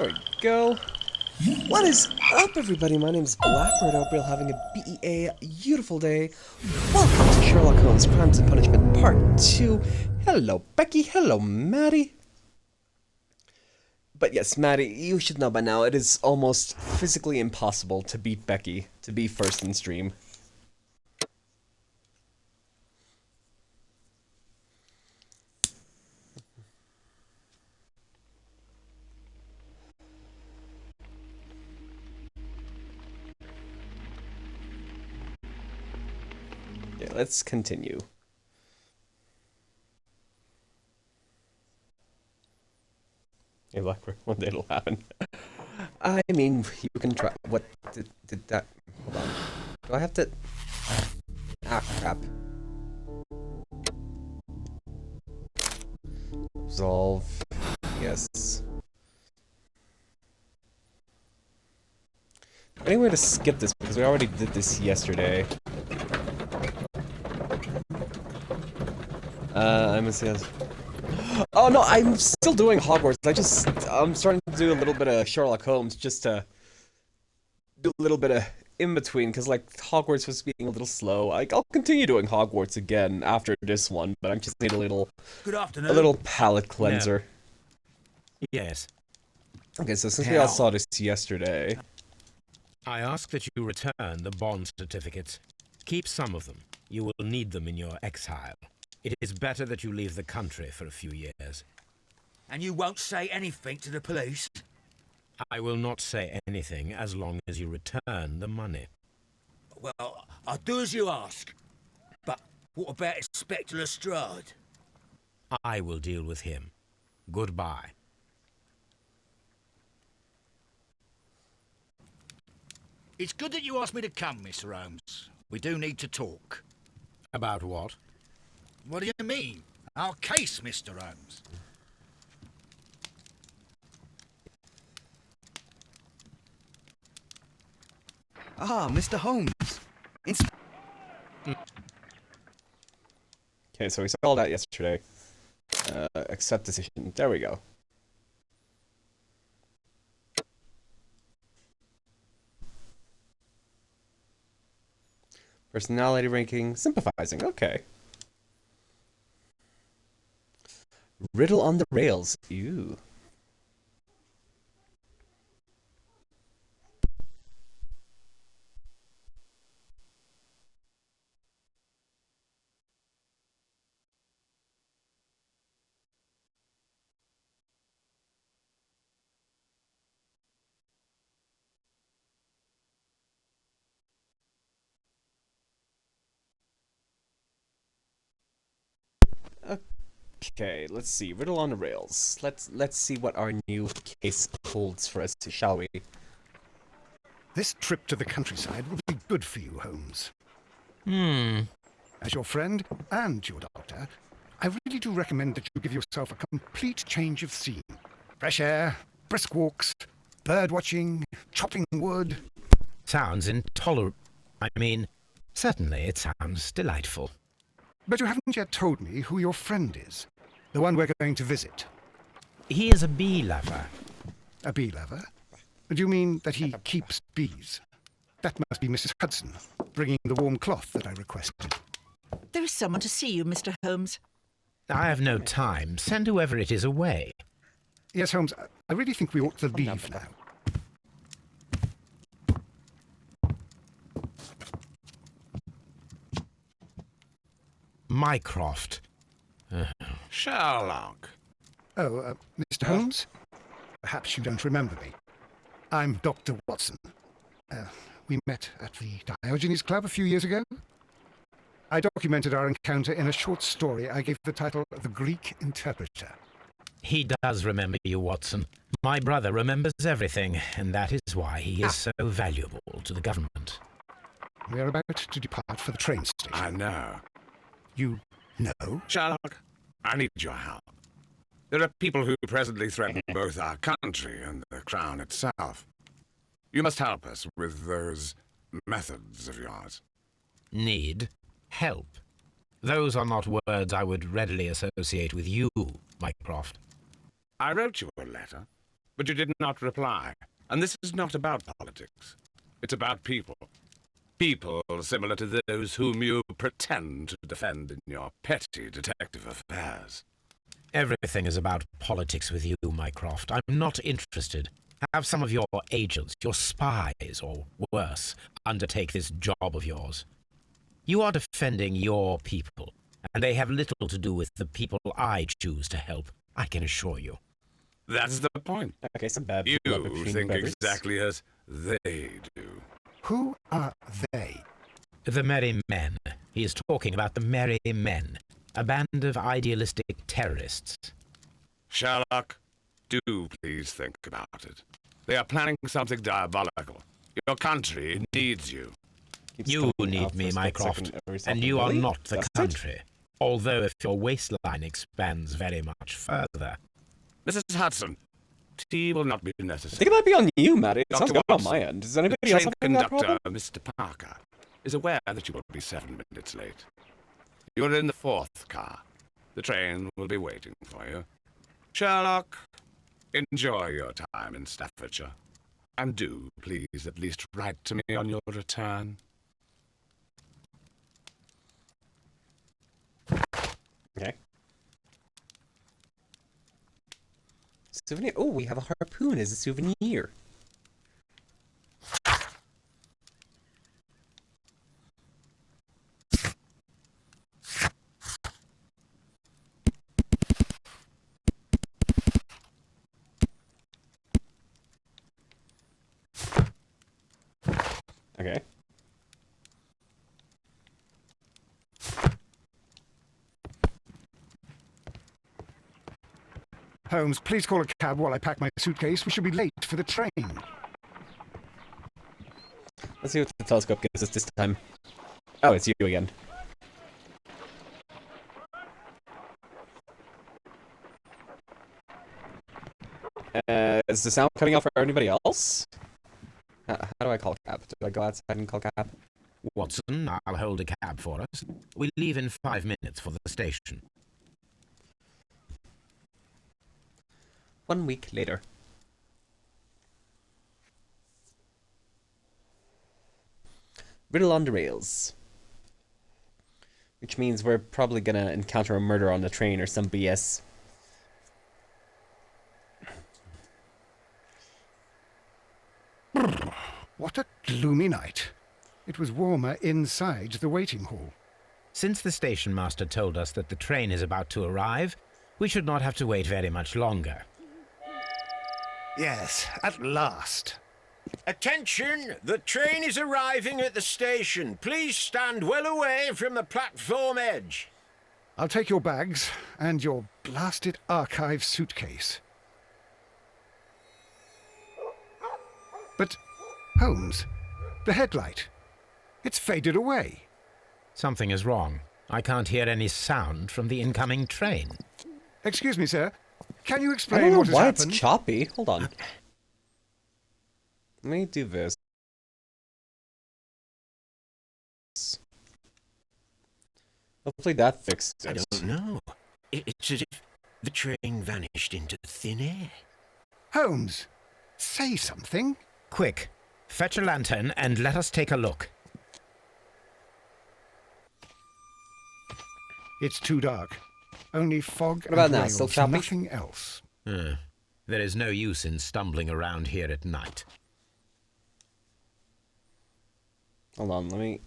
There we go. What is up, everybody? My name is Blackbird. I hope you're all having a beautiful day. Welcome to Sherlock Holmes Crimes and Punishment Part 2. Hello, Becky. Hello, Maddie. But yes, Maddie, you should know by now, it is almost physically impossible to beat Becky, to be first in stream. Yeah, let's continue. Hey, Blackbird, one day it'll happen. I mean, you can try. What did that? Hold on. Do I have to? Ah, crap. Resolve. Yes. Any way to skip this because we already did this yesterday. I'm gonna say. Oh no, I'm still doing Hogwarts. I'm starting to do a little bit of Sherlock Holmes just to do a little bit of in between because like Hogwarts was being a little slow. Like I'll continue doing Hogwarts again after this one, but I just need a little palate cleanser. Yeah. Yes. Okay, so since we all saw this yesterday, I ask that you return the bond certificates. Keep some of them. You will need them in your exile. It is better that you leave the country for a few years. And you won't say anything to the police? I will not say anything as long as you return the money. Well, I'll do as you ask. But what about Inspector Lestrade? I will deal with him. Goodbye. It's good that you asked me to come, Mr. Holmes. We do need to talk. About what? What do you mean? Our case, Mr. Holmes. Ah, Mr. Holmes. okay, so we saw all that yesterday. Accept decision. There we go. Personality ranking, sympathizing. Okay. Riddle on the rails. Ew. Okay, let's see. Riddle on the rails. Let's see what our new case holds for us, shall we? This trip to the countryside will be good for you, Holmes. As your friend and your doctor, I really do recommend that you give yourself a complete change of scene. Fresh air, brisk walks, bird watching, chopping wood. Sounds intolerable. I mean, certainly it sounds delightful. But you haven't yet told me who your friend is. The one we're going to visit. He is a bee lover. A bee lover? Do you mean that he keeps bees? That must be Mrs. Hudson, bringing the warm cloth that I requested. There is someone to see you, Mr. Holmes. I have no time. Send whoever it is away. Yes, Holmes, I really think we ought to leave now. Mycroft. Sherlock. Oh, Mr. Holmes? Perhaps you don't remember me. I'm Dr. Watson. We met at the Diogenes Club a few years ago. I documented our encounter in a short story I gave the title The Greek Interpreter. He does remember you, Watson. My brother remembers everything, and that is why he is so valuable to the government. We are about to depart for the train station. I know. You know? Sherlock, I need your help. There are people who presently threaten both our country and the crown itself. You must help us with those methods of yours. Need help. Those are not words I would readily associate with you, Mycroft. I wrote you a letter, but you did not reply. And this is not about politics. It's about people. People similar to those whom you pretend to defend in your petty detective affairs. Everything is about politics with you, Mycroft. I'm not interested. Have some of your agents, your spies, or worse, undertake this job of yours. You are defending your people, and they have little to do with the people I choose to help, I can assure you. That's the point. Okay, some bad You blood between think brothers. exactly as they do. Who are they? The Merry Men. He is talking about the Merry Men, a band of idealistic terrorists. Sherlock, do please think about it. They are planning something diabolical. Your country needs you. Keeps You coming need out me, for a split Mycroft, second every and second. you are Really? not the That's it? country. Although if your waistline expands very much further. Mrs. Hudson, tea will not be I necessary. think it might be on you, Matty. It sounds Dr. good on Watson, my end. Does The anybody else train have that conductor, problem? Mr. Parker, is aware that you will be 7 minutes late. You are in the 4th car. The train will be waiting for you. Sherlock, enjoy your time in Staffordshire. And do, please, at least write to me on your return. Okay. Souvenir. Oh, we have a harpoon as a souvenir. Okay. Holmes, please call a cab while I pack my suitcase. We should be late for the train. Let's see what the telescope gives us this time. Oh, it's you again. Is the sound cutting out for anybody else? How do I call a cab? Do I go outside and call a cab? Watson, I'll hold a cab for us. We leave in 5 minutes for the station. 1 week later. Riddle on the rails. Which means we're probably gonna encounter a murder on the train or some BS. What a gloomy night. It was warmer inside the waiting hall. Since the station master told us that the train is about to arrive, we should not have to wait very much longer. Yes, at last. Attention! The train is arriving at the station. Please stand well away from the platform edge. I'll take your bags and your blasted archive suitcase. But, Holmes, the headlight. It's faded away. Something is wrong. I can't hear any sound from the incoming train. Excuse me, sir. Can you I explain don't know what has why happened? it's choppy. Hold on. Let me do this. Hopefully that fixed I it. don't know. It's as if the train vanished into thin air. Holmes, say something. Quick, fetch a lantern and let us take a look. It's too dark. Only fog What about and now? rails, Still choppy? nothing else. There is no use in stumbling around here at night. Hold on, let me...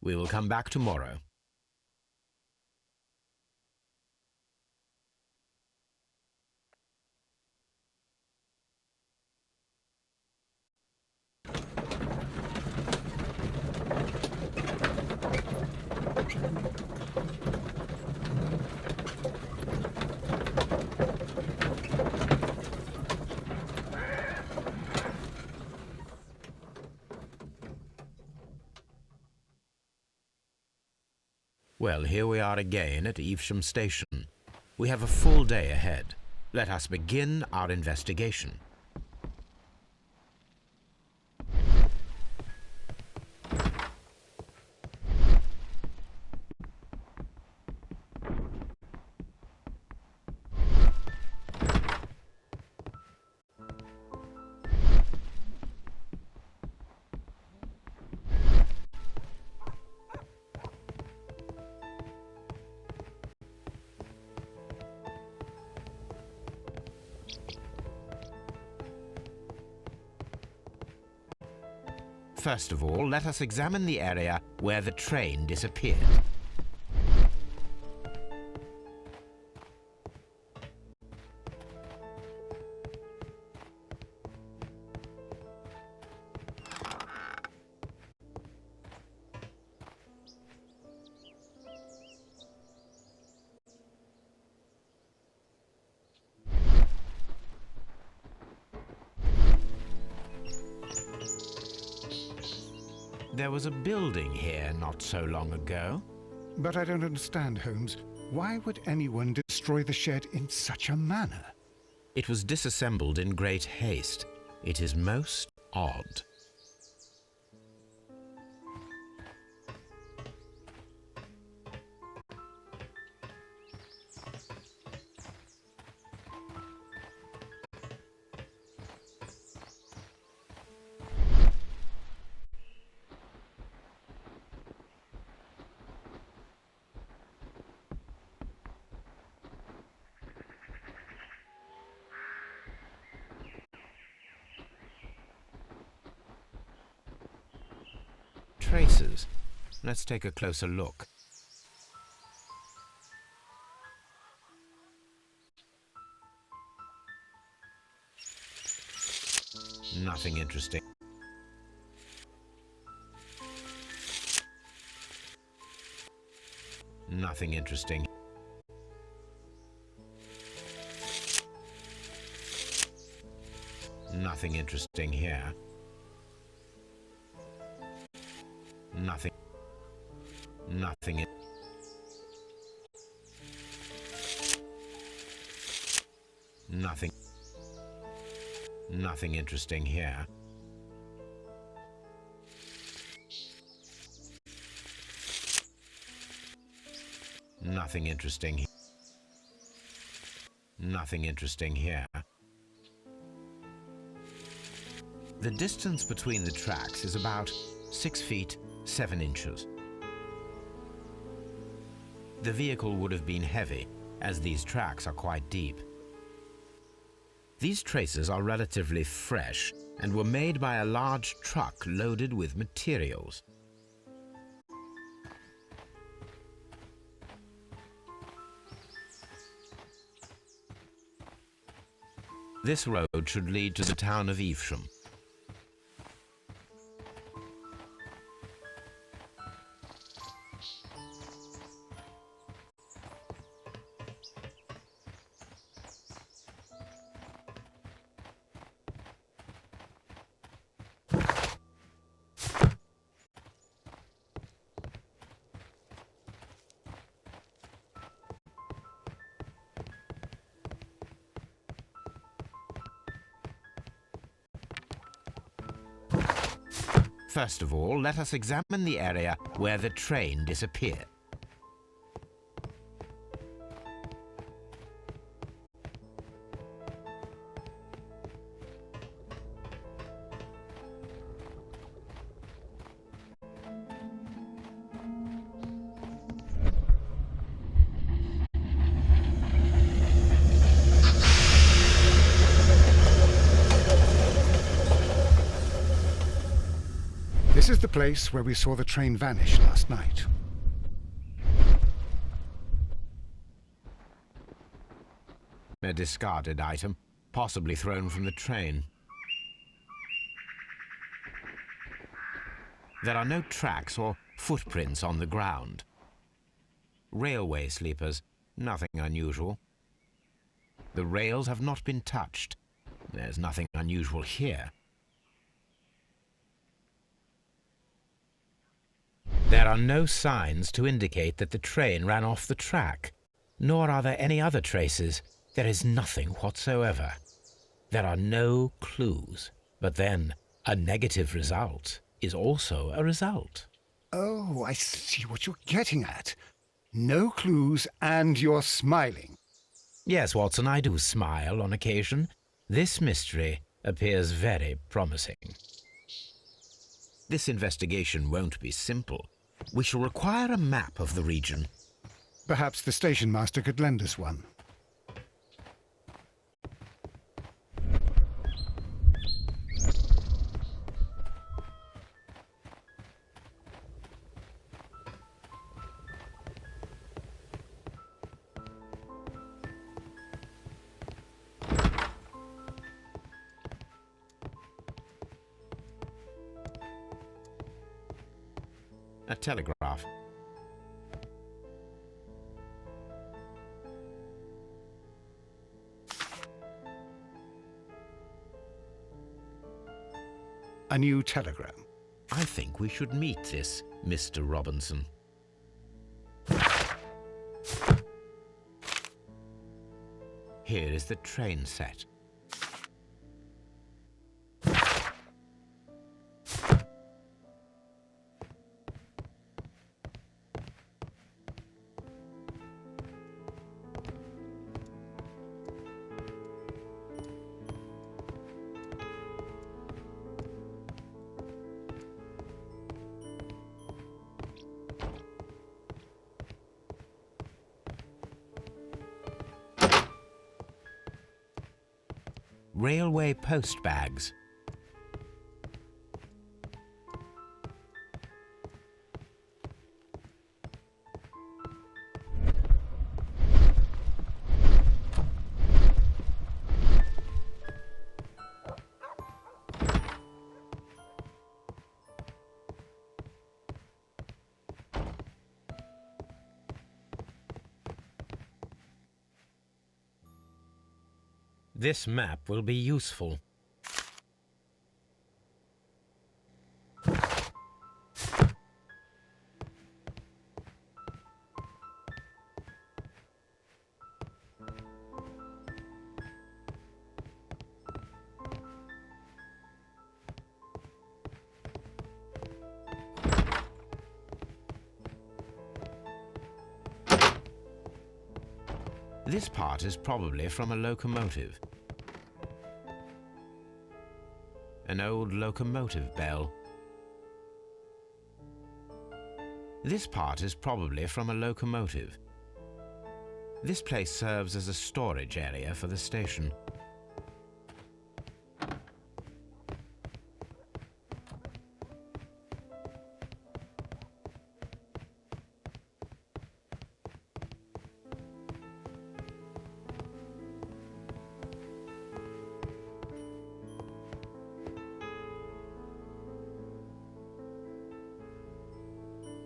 We will come back tomorrow. Well, here we are again at Evesham Station. We have a full day ahead. Let us begin our investigation. First of all, let us examine the area where the train disappeared. There was a building here not so long ago. But I don't understand, Holmes. Why would anyone destroy the shed in such a manner? It was disassembled in great haste. It is most odd. Traces. Let's take a closer look. Nothing interesting. Nothing interesting. Nothing interesting here. Nothing. Nothing. Nothing. Nothing interesting here. Nothing interesting. Nothing interesting here. The distance between the tracks is about 6 feet 7 inches. The vehicle would have been heavy, as these tracks are quite deep. These traces are relatively fresh and were made by a large truck loaded with materials. This road should lead to the town of Evesham. First of all, let us examine the area where the train disappeared. This is the place where we saw the train vanish last night. A discarded item, possibly thrown from the train. There are no tracks or footprints on the ground. Railway sleepers, nothing unusual. The rails have not been touched. There's nothing unusual here. There are no signs to indicate that the train ran off the track, nor are there any other traces. There is nothing whatsoever. There are no clues. But then, a negative result is also a result. Oh, I see what you're getting at. No clues and you're smiling. Yes, Watson, I do smile on occasion. This mystery appears very promising. This investigation won't be simple. We shall require a map of the region. Perhaps the station master could lend us one. A telegraph. A new telegram. I think we should meet this Mr. Robinson. Here is the train set. Railway post bags. This map will be useful. This part is probably from a locomotive. An old locomotive bell. This part is probably from a locomotive. This place serves as a storage area for the station.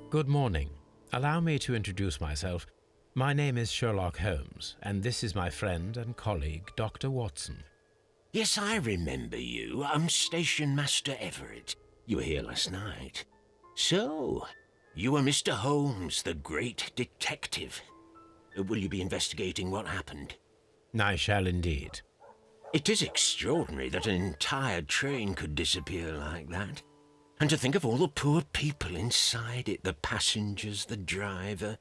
Good morning. Allow me to introduce myself. My name is Sherlock Holmes, and this is my friend and colleague, Dr. Watson. Yes, I remember you. I'm Station Master Everett. You were here last night. So, you are Mr. Holmes, the great detective. Will you be investigating what happened? I shall indeed. It is extraordinary that an entire train could disappear like that. And to think of all the poor people inside it, the passengers, the driver.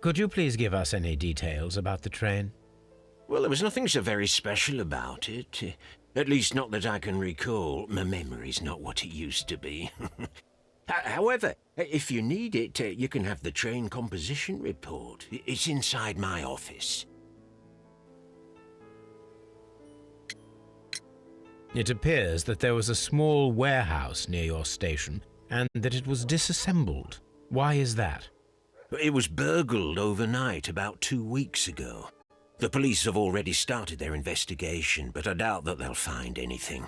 Could you please give us any details about the train? Well, there was nothing so very special about it. At least not that I can recall. My memory's not what it used to be. However, if you need it, you can have the train composition report. It's inside my office. It appears that there was a small warehouse near your station and that it was disassembled. Why is that? It was burgled overnight about 2 weeks ago. The police have already started their investigation, but I doubt that they'll find anything.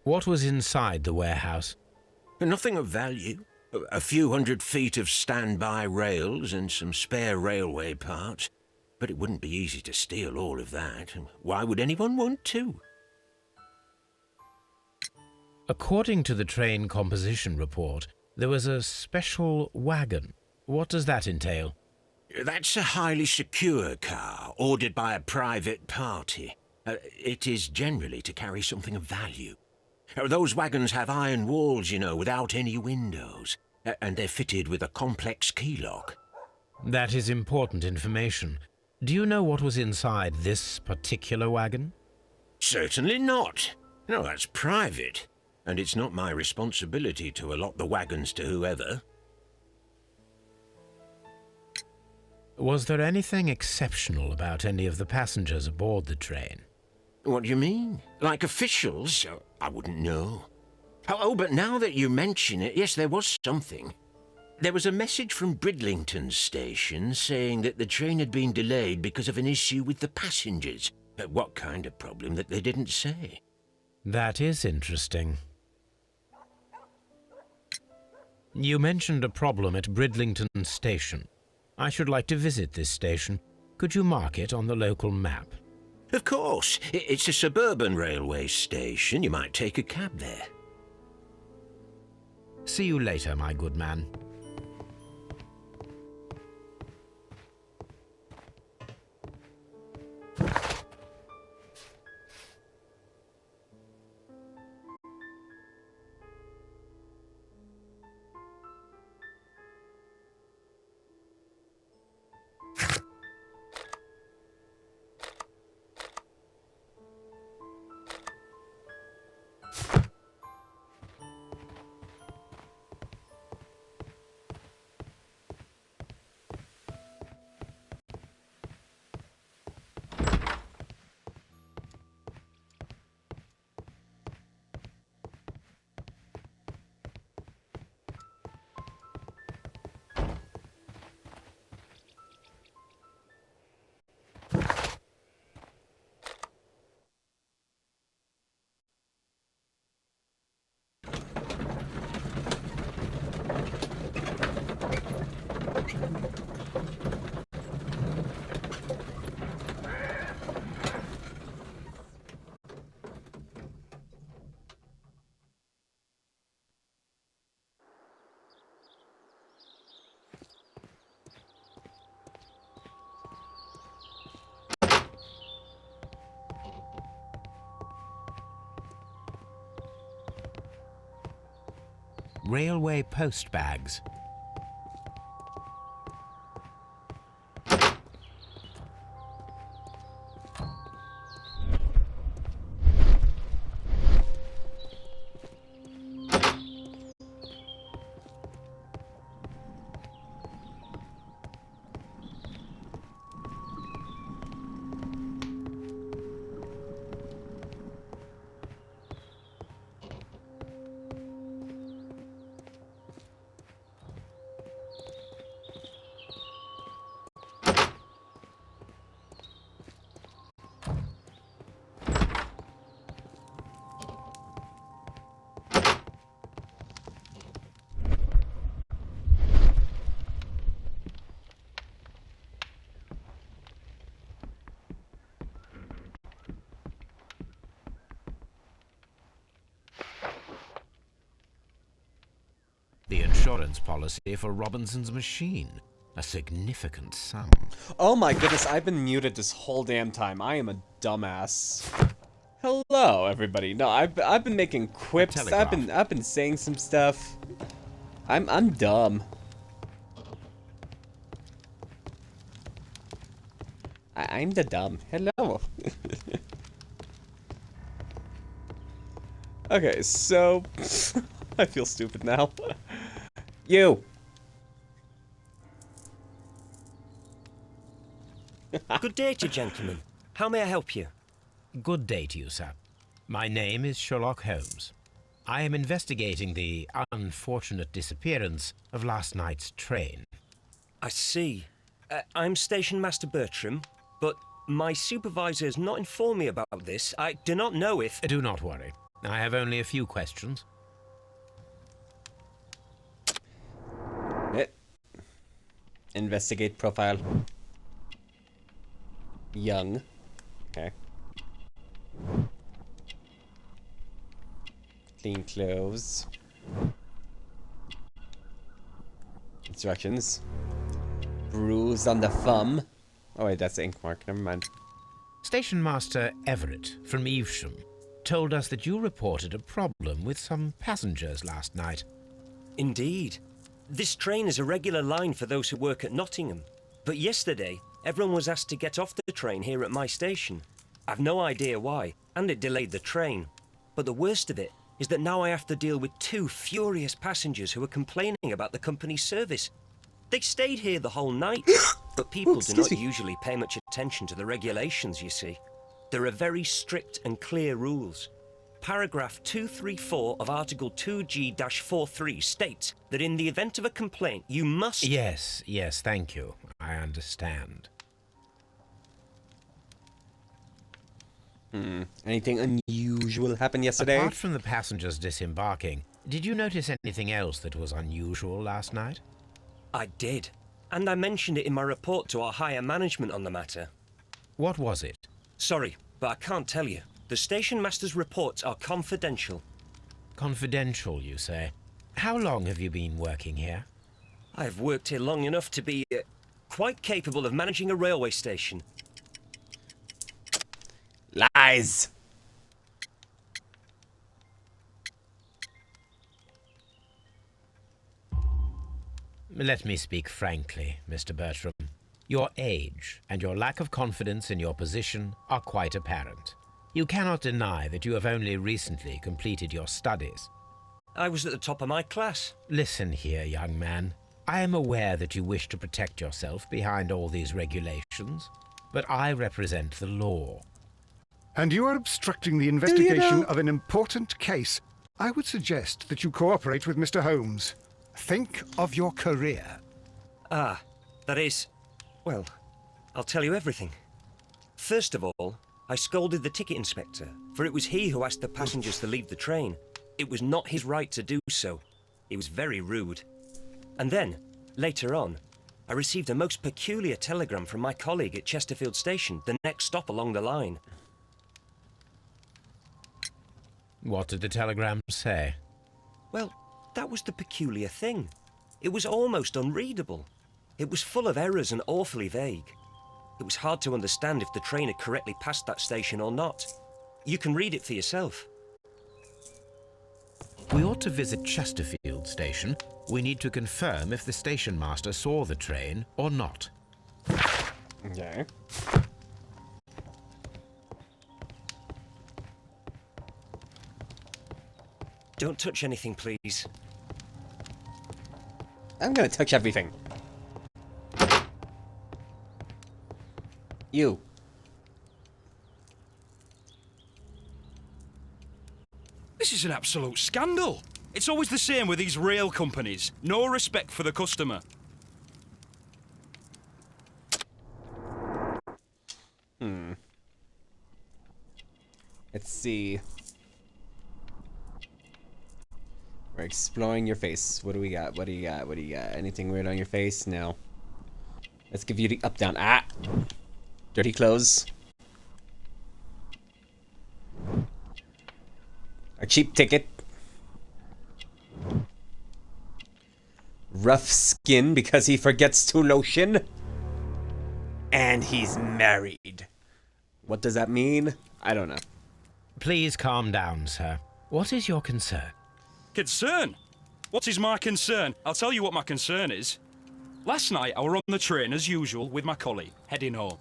What was inside the warehouse? Nothing of value. A few 100 feet of standby rails and some spare railway parts. But it wouldn't be easy to steal all of that. Why would anyone want to? According to the train composition report, there was a special wagon. What does that entail? That's a highly secure car, ordered by a private party. It is generally to carry something of value. Those wagons have iron walls, you know, without any windows. And they're fitted with a complex key lock. That is important information. Do you know what was inside this particular wagon? Certainly not. No, that's private. And it's not my responsibility to allot the wagons to whoever. Was there anything exceptional about any of the passengers aboard the train? What do you mean? Like officials? I wouldn't know. Oh, but now that you mention it, yes, there was something. There was a message from Bridlington station saying that the train had been delayed because of an issue with the passengers. What kind of problem that they didn't say? That is interesting. You mentioned a problem at Bridlington station. I should like to visit this station. Could you mark it on the local map? Of course. It's a suburban railway station. You might take a cab there. See you later, my good man. Railway post bags. The insurance policy for Robinson's machine. A significant sum. Oh my goodness, I've been muted this whole damn time. I am a dumbass. Hello, everybody. No, I've been making quips. I've been saying some stuff. I'm dumb. I'm the dumb. Hello. Okay, so I feel stupid now. You. Good day to you, gentlemen. How may I help you? Good day to you, sir. My name is Sherlock Holmes. I am investigating the unfortunate disappearance of last night's train. I see. I'm Station Master Bertram, but my supervisor has not informed me about this. I do not know if... Do not worry. I have only a few questions. Investigate profile. Young. Okay. Clean clothes. Instructions. Bruise on the thumb. Oh wait, that's the ink mark. Never mind. Station Master Everett from Evesham. told us that you reported a problem with some passengers last night. Indeed. This train is a regular line for those who work at Nottingham. But yesterday, everyone was asked to get off the train here at my station. I've no idea why, and it delayed the train. But the worst of it is that now I have to deal with 2 furious passengers who are complaining about the company's service. They stayed here the whole night, but people do not usually pay much attention to the regulations, you see. There are very strict and clear rules. Paragraph 234 of Article 2G-43 states that in the event of a complaint, you must... Yes, thank you. I understand. Anything unusual happened yesterday? Apart from the passengers disembarking, did you notice anything else that was unusual last night? I did. And I mentioned it in my report to our higher management on the matter. What was it? Sorry, but I can't tell you. The station master's reports are confidential. Confidential, you say? How long have you been working here? I've worked here long enough to be quite capable of managing a railway station. Lies! Let me speak frankly, Mr. Bertram. Your age and your lack of confidence in your position are quite apparent. You cannot deny that you have only recently completed your studies. I was at the top of my class. Listen here, young man. I am aware that you wish to protect yourself behind all these regulations, but I represent the law. And you are obstructing the investigation of an important case. I would suggest that you cooperate with Mr. Holmes. Think of your career. Ah, that is... Well, I'll tell you everything. First of all, I scolded the ticket inspector, for it was he who asked the passengers to leave the train. It was not his right to do so. He was very rude. And then, later on, I received a most peculiar telegram from my colleague at Chesterfield Station, the next stop along the line. What did the telegram say? Well, that was the peculiar thing. It was almost unreadable. It was full of errors and awfully vague. It was hard to understand if the train had correctly passed that station or not. You can read it for yourself. We ought to visit Chesterfield Station. We need to confirm if the station master saw the train or not. Okay. Don't touch anything, please. I'm gonna touch everything. You. This is an absolute scandal. It's always the same with these rail companies. No respect for the customer. Let's see. We're exploring your face. What do we got? What do you got? What do you got? Anything weird on your face? No. Let's give you the up, down. Ah! Dirty clothes. A cheap ticket. Rough skin because he forgets to lotion. And he's married. What does that mean? I don't know. Please calm down, sir. What is your concern? Concern? What is my concern? I'll tell you what my concern is. Last night I were on the train as usual with my colleague, heading home.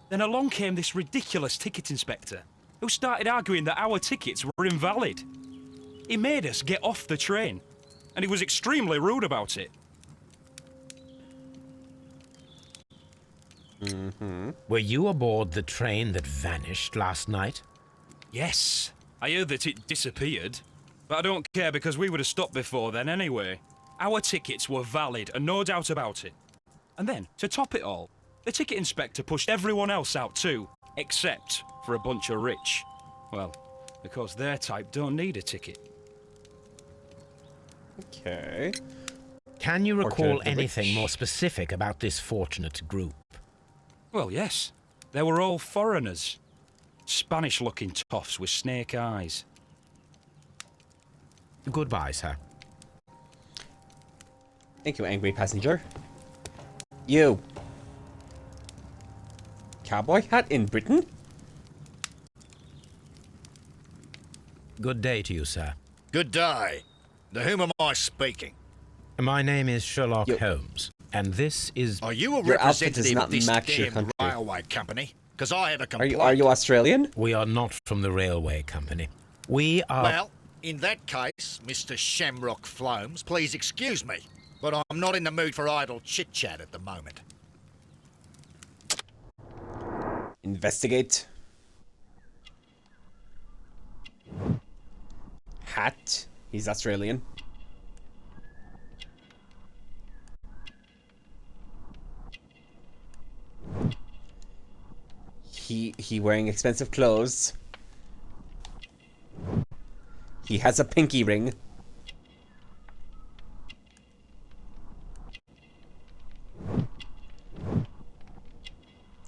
Then along came this ridiculous ticket inspector, who started arguing that our tickets were invalid. He made us get off the train, and he was extremely rude about it. Were you aboard the train that vanished last night? Yes, I heard that it disappeared. But I don't care because we would have stopped before then anyway. Our tickets were valid and no doubt about it. And then, to top it all, the ticket inspector pushed everyone else out too, except for a bunch of rich. Well, because their type don't need a ticket. Okay. Can you recall Fortunate anything rich. more specific about this fortunate group? Well, yes. They were all foreigners. Spanish-looking toffs with snake eyes. Goodbye, sir. Thank you, angry passenger. You. Cowboy hat in Britain? Good day to you, sir. Good day. To whom am I speaking? My name is Sherlock Yo- Holmes, and this is... Are you a Your outfit does representative not of this match your damned country. railway company? Because I have a Are complaint. you Australian? We are not from the railway company. We are... Well, in that case, Mr. Shamrock Flomes, please excuse me, but I'm not in the mood for idle chit-chat at the moment. Investigate. Hat. He's Australian. He wearing expensive clothes. He has a pinky ring.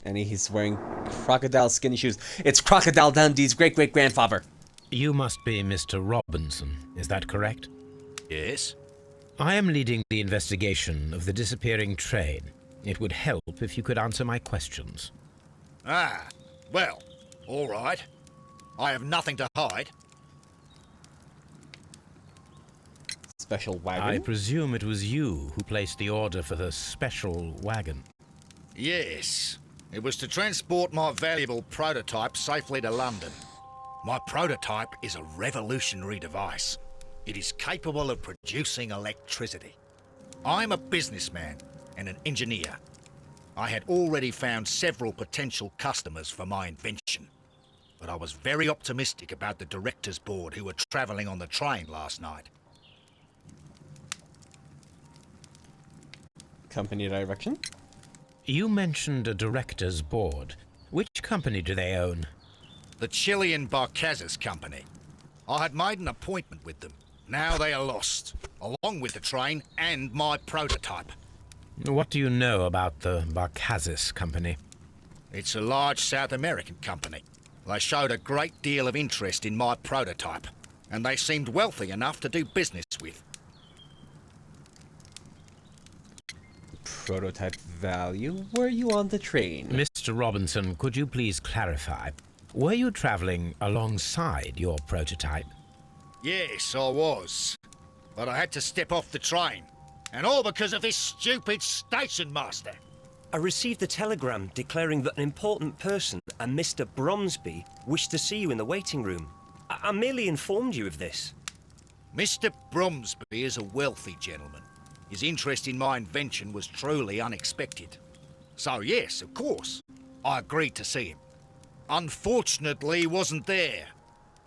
And he's wearing crocodile skinny shoes. It's Crocodile Dundee's great-great-grandfather. You must be Mr. Robinson, is that correct? Yes? I am leading the investigation of the disappearing train. It would help if you could answer my questions. Ah, well, all right. I have nothing to hide. Special wagon? I presume it was you who placed the order for the special wagon. Yes. It was to transport my valuable prototype safely to London. My prototype is a revolutionary device. It is capable of producing electricity. I'm a businessman and an engineer. I had already found several potential customers for my invention, but I was very optimistic about the directors' board who were travelling on the train last night. Company direction? You mentioned a director's board. Which company do they own? The Chilean Barcazes Company. I had made an appointment with them. Now they are lost, along with the train and my prototype. What do you know about the Barcazes Company? It's a large South American company. They showed a great deal of interest in my prototype, and they seemed wealthy enough to do business with. Prototype value? Were you on the train? Mr. Robinson, could you please clarify? Were you traveling alongside your prototype? Yes, I was. But I had to step off the train. And all because of this stupid station master. I received a telegram declaring that an important person, a Mr. Bromsby, wished to see you in the waiting room. I merely informed you of this. Mr. Bromsby is a wealthy gentleman. His interest in my invention was truly unexpected. So yes, of course, I agreed to see him. Unfortunately, he wasn't there.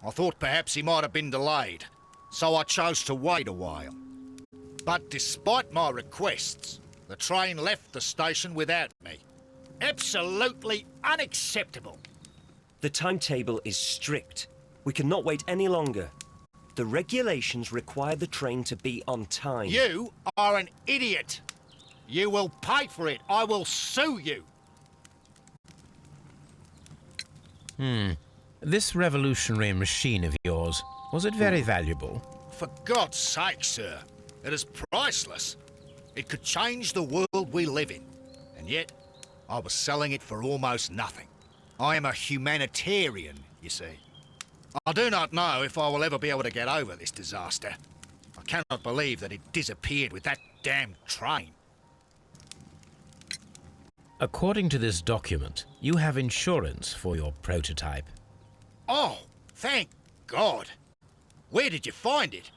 I thought perhaps he might have been delayed, so I chose to wait a while. But despite my requests, the train left the station without me. Absolutely unacceptable. The timetable is strict. We cannot wait any longer. The regulations require the train to be on time. You are an idiot. You will pay for it. I will sue you. This revolutionary machine of yours, was it very valuable? For God's sake, sir. It is priceless. It could change the world we live in. And yet, I was selling it for almost nothing. I am a humanitarian, you see. I do not know if I will ever be able to get over this disaster. I cannot believe that it disappeared with that damn train. According to this document, you have insurance for your prototype. Oh, thank God. Where did you find it?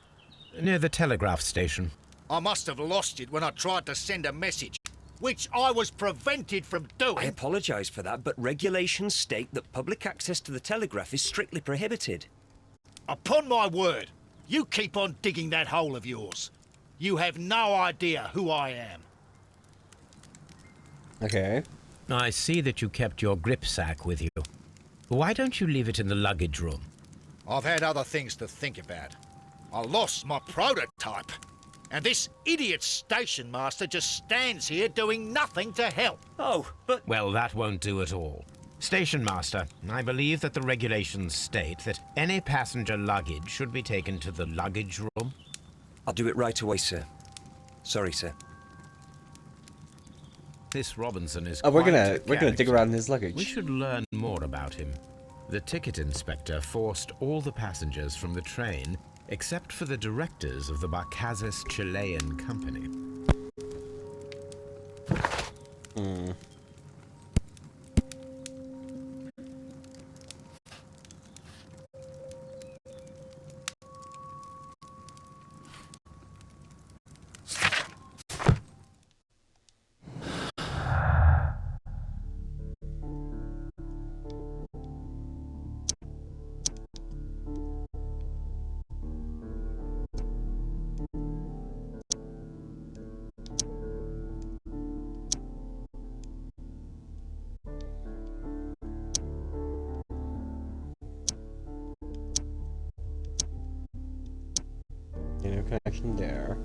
Near the telegraph station. I must have lost it when I tried to send a message, which I was prevented from doing. I apologise for that, but regulations state that public access to the telegraph is strictly prohibited. Upon my word, you keep on digging that hole of yours. You have no idea who I am. Okay. I see that you kept your grip sack with you. Why don't you leave it in the luggage room? I've had other things to think about. I lost my prototype. And this idiot station master just stands here doing nothing to help. Oh, but... Well, that won't do at all. Station master, I believe that the regulations state that any passenger luggage should be taken to the luggage room. I'll do it right away, sir. Sorry, sir. This Robinson is Oh, we're quite gonna a dig character. around in his luggage. We should learn more about him. The ticket inspector forced all the passengers from the train except for the directors of the Barcazes Chilean Company. No connection there.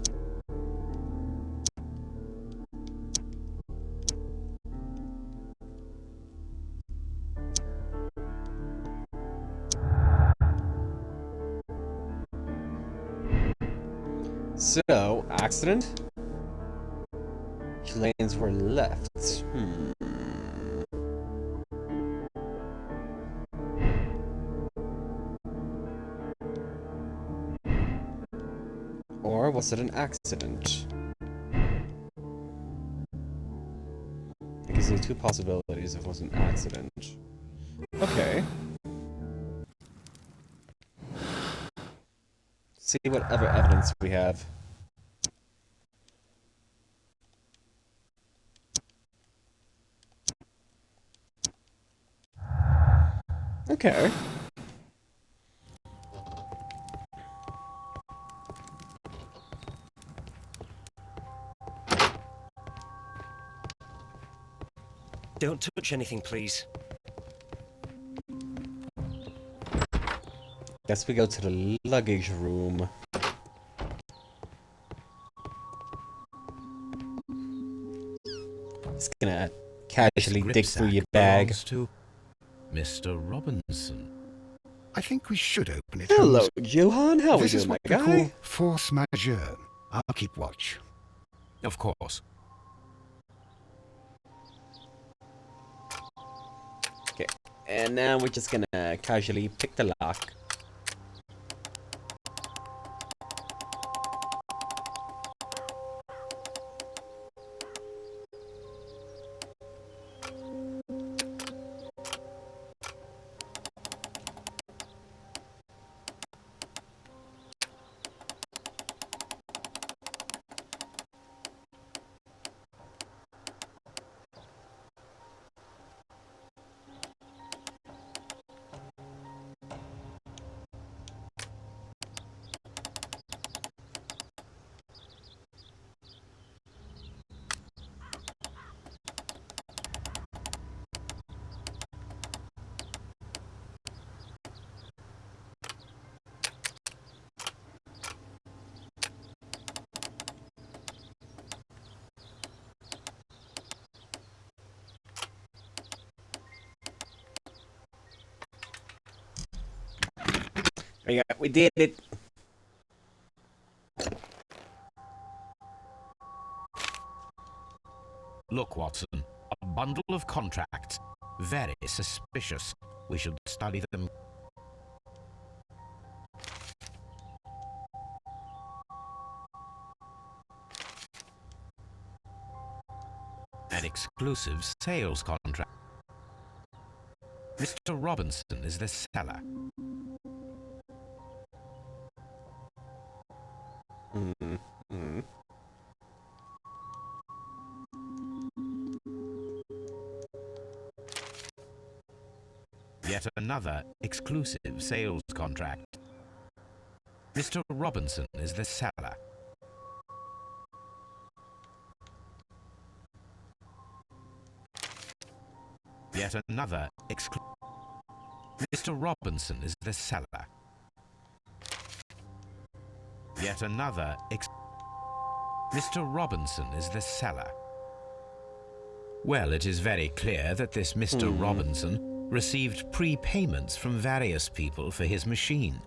So, accident? Lanes were left. Or was it an accident? I can see two possibilities if it was an accident. Okay. See what other evidence we have. Okay. Don't touch anything, please. Guess we go to the luggage room. Just gonna casually dig through your bag. To Mr. Robinson. I think we should open it. Hello, Holmes. Johan. How are we This is doing, my what we guy? call force majeure. I'll keep watch. Of course. Okay, and now we're just gonna casually pick the lock. Yeah, we did it. Look, Watson, a bundle of contracts. Very suspicious. We should study them. An exclusive sales contract. Mr. Robinson is the seller. Yet another exclusive sales contract. Mr. Robinson is the seller. Yet another Mr. Robinson is the seller. Yet another Mr. Robinson is the seller. Well, it is very clear that this Mr. Robinson received prepayments from various people for his machine.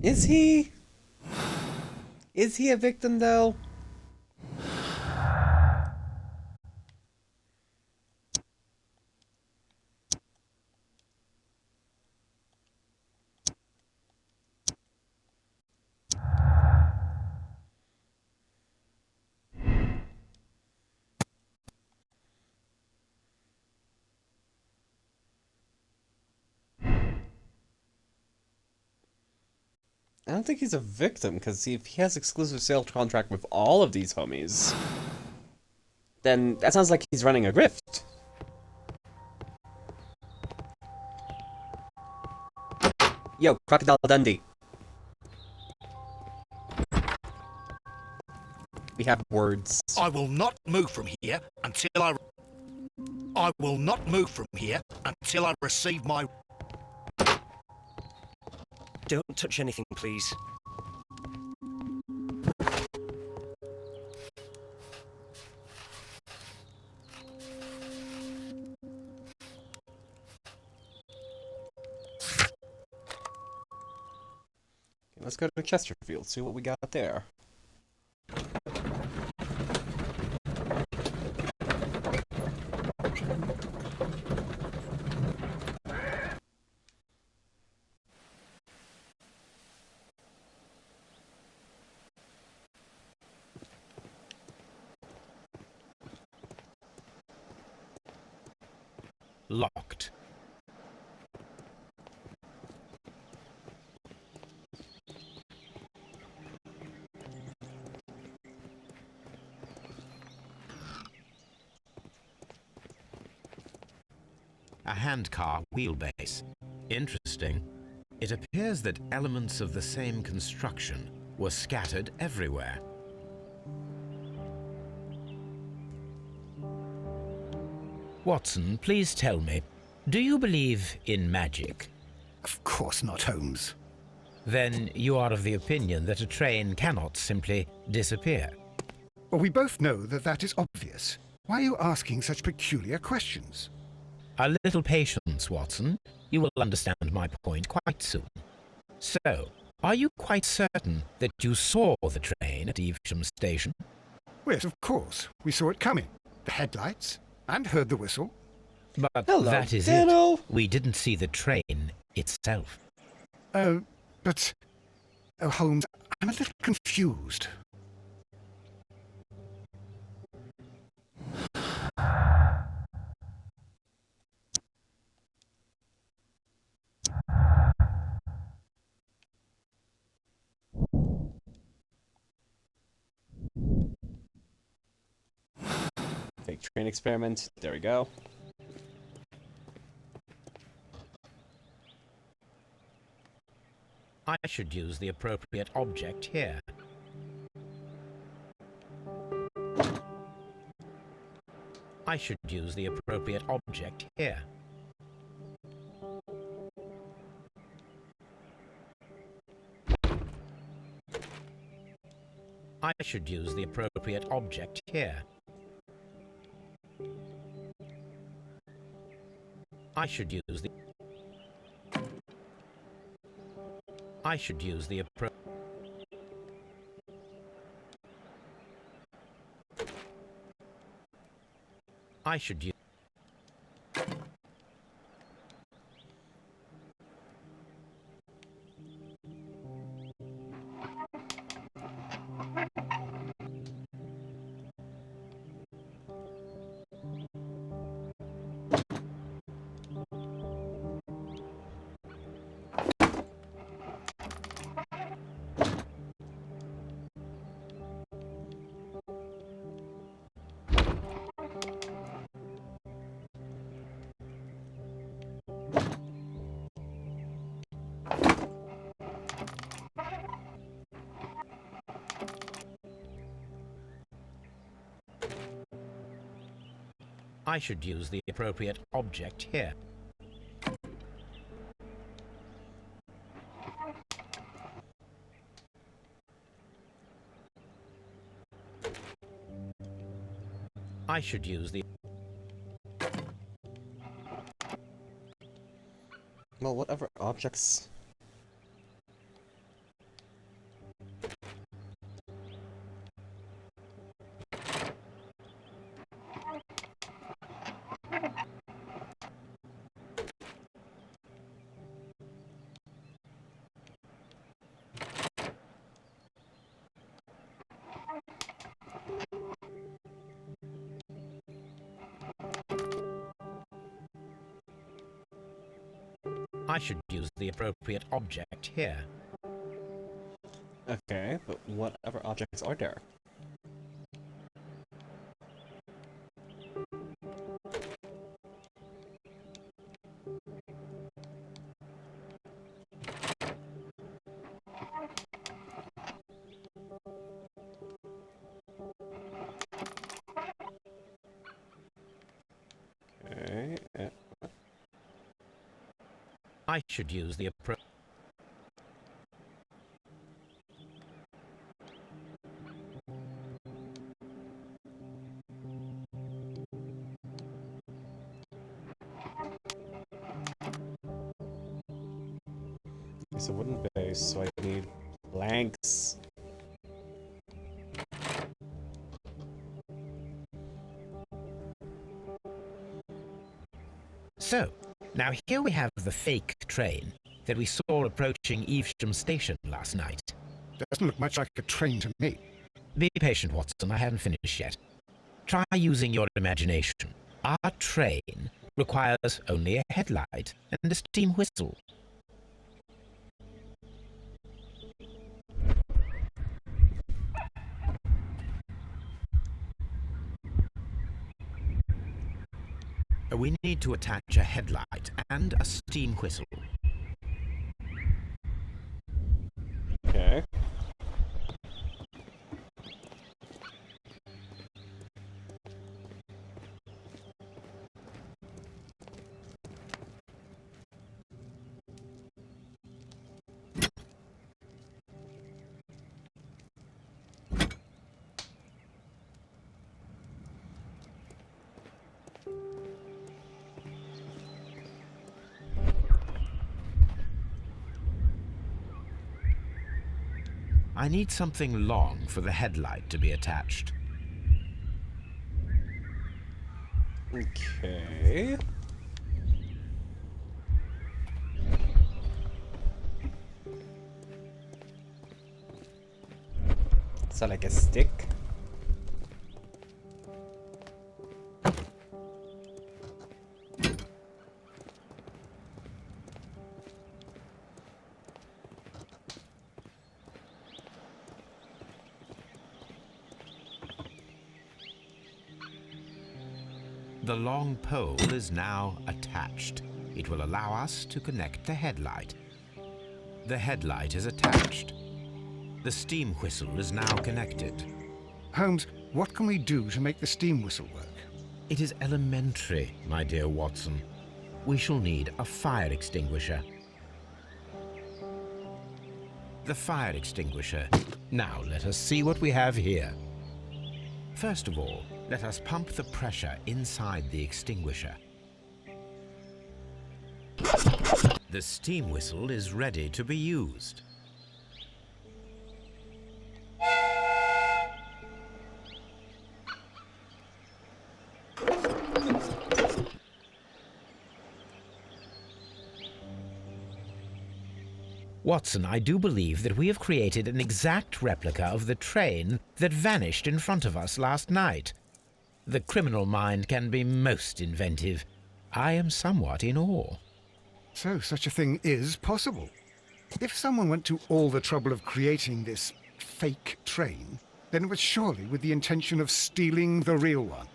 Is he? Is he a victim, though? I don't think he's a victim, because if he has exclusive sales contract with all of these homies, then that sounds like he's running a grift. Yo, Crocodile Dundee. We have words. I will not move from here until I will not move from here until I receive my... Don't touch anything, please. Let's go to Chesterfield, see what we got there. Locked. A handcar wheelbase. Interesting. It appears that elements of the same construction were scattered everywhere. Watson, please tell me, do you believe in magic? Of course not, Holmes. Then you are of the opinion that a train cannot simply disappear. Well, we both know that that is obvious. Why are you asking such peculiar questions? A little patience, Watson. You will understand my point quite soon. So, are you quite certain that you saw the train at Evesham Station? Yes, of course. We saw it coming. The headlights, and heard the whistle. But Hello, that is Dano. it. We didn't see the train itself. But... Oh, Holmes, I'm a little confused. Fake train experiment. There we go. I should use the appropriate object here. I should use the appropriate object here. I should use the appropriate object here. I should use the... I should use the I should use... I should use the appropriate object here. I should use the... Well, whatever objects I should use the appropriate object here. Okay, but what other objects are there? Okay, I should use the appropriate... it's a wooden base, so I need planks. So, now here we have the fake train that we saw approaching Evesham Station last night. Doesn't look much like a train to me. Be patient, Watson, I haven't finished yet. Try using your imagination. Our train requires only a headlight and a steam whistle. We need to attach a headlight and a steam whistle. Okay. I need something long for the headlight to be attached. Okay. So like a stick? The long pole is now attached. It will allow us to connect the headlight. The headlight is attached. The steam whistle is now connected. Holmes, what can we do to make the steam whistle work? It is elementary, my dear Watson. We shall need a fire extinguisher. The fire extinguisher. Now let us see what we have here. First of all, let us pump the pressure inside the extinguisher. The steam whistle is ready to be used. Watson, I do believe that we have created an exact replica of the train that vanished in front of us last night. The criminal mind can be most inventive. I am somewhat in awe. So such a thing is possible. If someone went to all the trouble of creating this fake train, then it was surely with the intention of stealing the real one.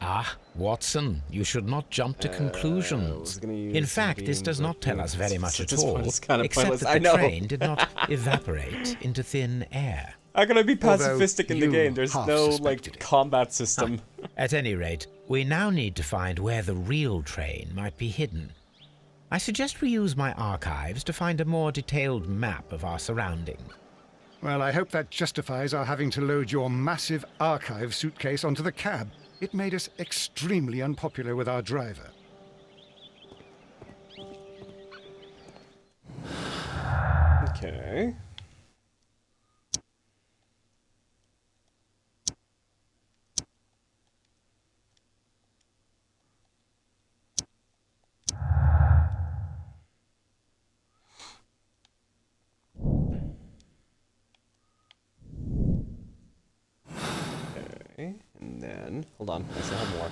Ah, Watson, you should not jump to conclusions. In fact, this does not tell us very much at all, except that the train did not evaporate into thin air. I'm gonna be pacifistic in the game. There's no, like, combat system. At any rate, we now need to find where the real train might be hidden. I suggest we use my archives to find a more detailed map of our surroundings. Well, I hope that justifies our having to load your massive archive suitcase onto the cab. It made us extremely unpopular with our driver. Okay. Okay, and then, hold on, I still have more.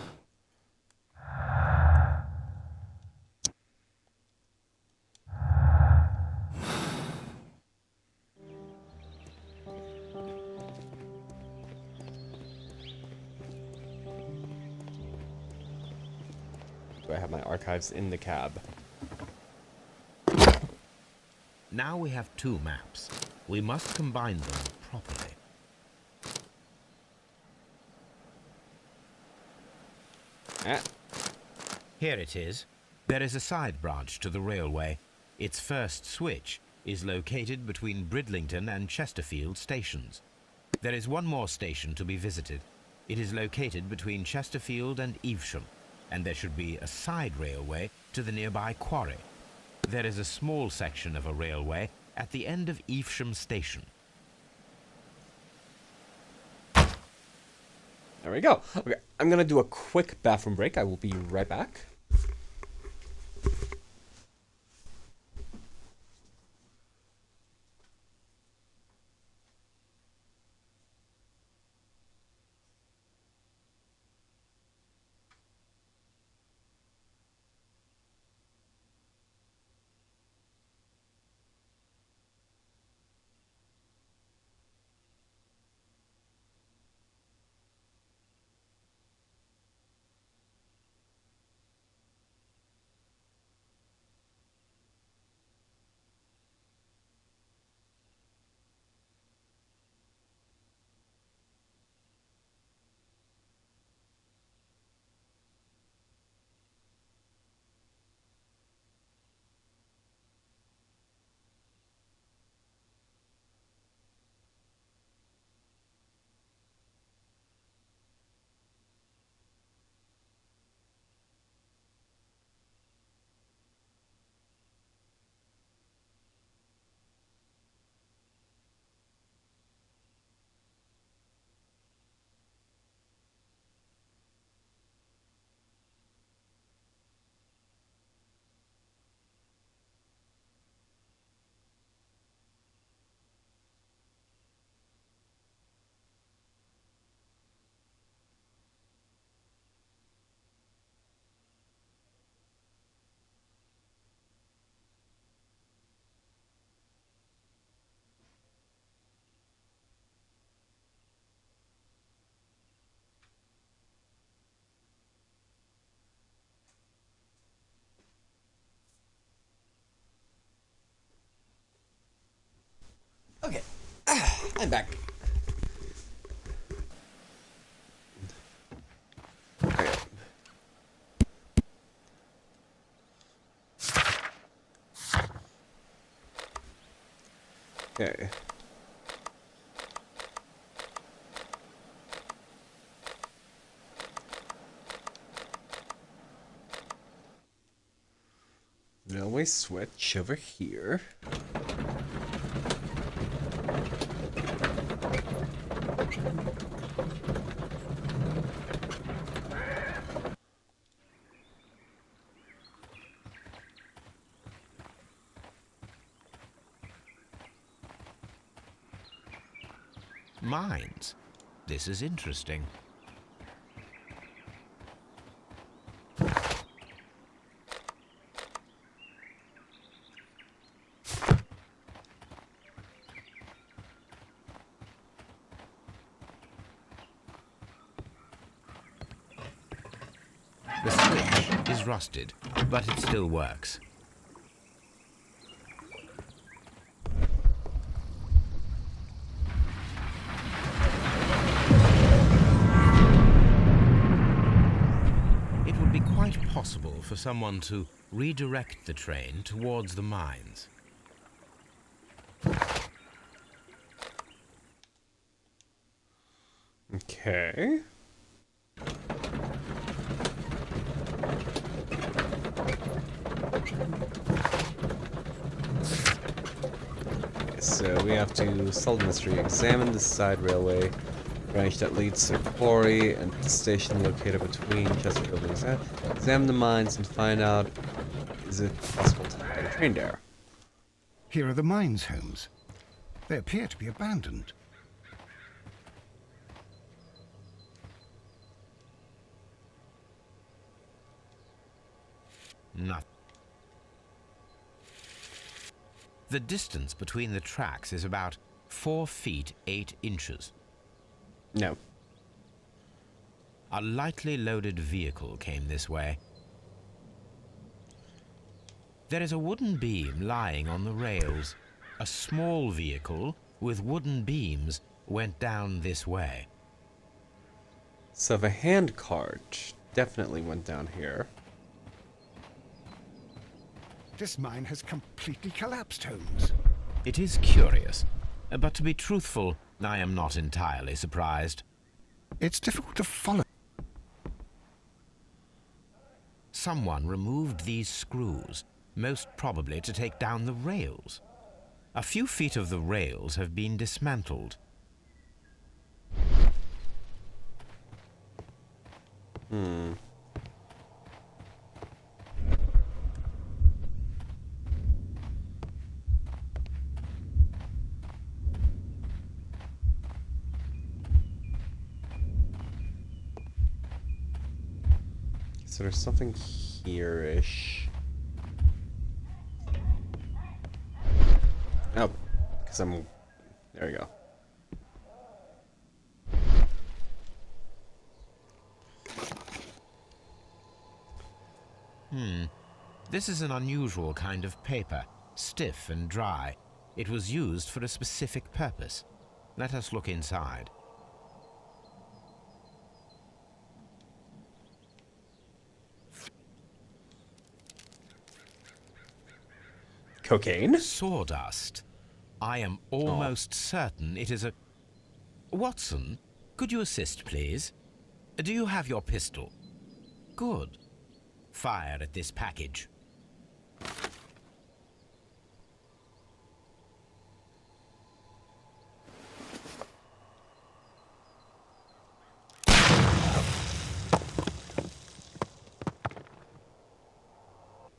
Do I have my archives in the cab? Now we have two maps. We must combine them properly. Ah. Here it is. There is a side branch to the railway. Its first switch is located between Bridlington and Chesterfield stations. There is one more station to be visited. It is located between Chesterfield and Evesham, and there should be a side railway to the nearby quarry. There is a small section of a railway at the end of Evesham station. There we go. Okay, I'm gonna do a quick bathroom break. I will be right back. Okay, I'm back. Okay. Okay. Railway switch over here. Mines. This is interesting. The switch is rusted, but it still works. It would be quite possible for someone to redirect the train towards the mines. Okay. So we have to solve the mystery, examine the side railway branch that leads to a quarry and the station located between Chesterfield and examine the mines and find out, is it possible to hide a train there? Here are the mines, Holmes. They appear to be abandoned. Nothing. The distance between the tracks is about 4 feet 8 inches. No. A lightly loaded vehicle came this way. There is a wooden beam lying on the rails. A small vehicle with wooden beams went down this way. So the hand cart definitely went down here. This mine has completely collapsed, Holmes. It is curious, but to be truthful, I am not entirely surprised. It's difficult to follow. Someone removed these screws, most probably to take down the rails. A few feet of the rails have been dismantled. So there's something here-ish. Oh, because I'm... There we go. This is an unusual kind of paper, stiff and dry. It was used for a specific purpose. Let us look inside. Cocaine? Sawdust. I am almost certain it is a... Watson, could you assist, please? Do you have your pistol? Good. Fire at this package.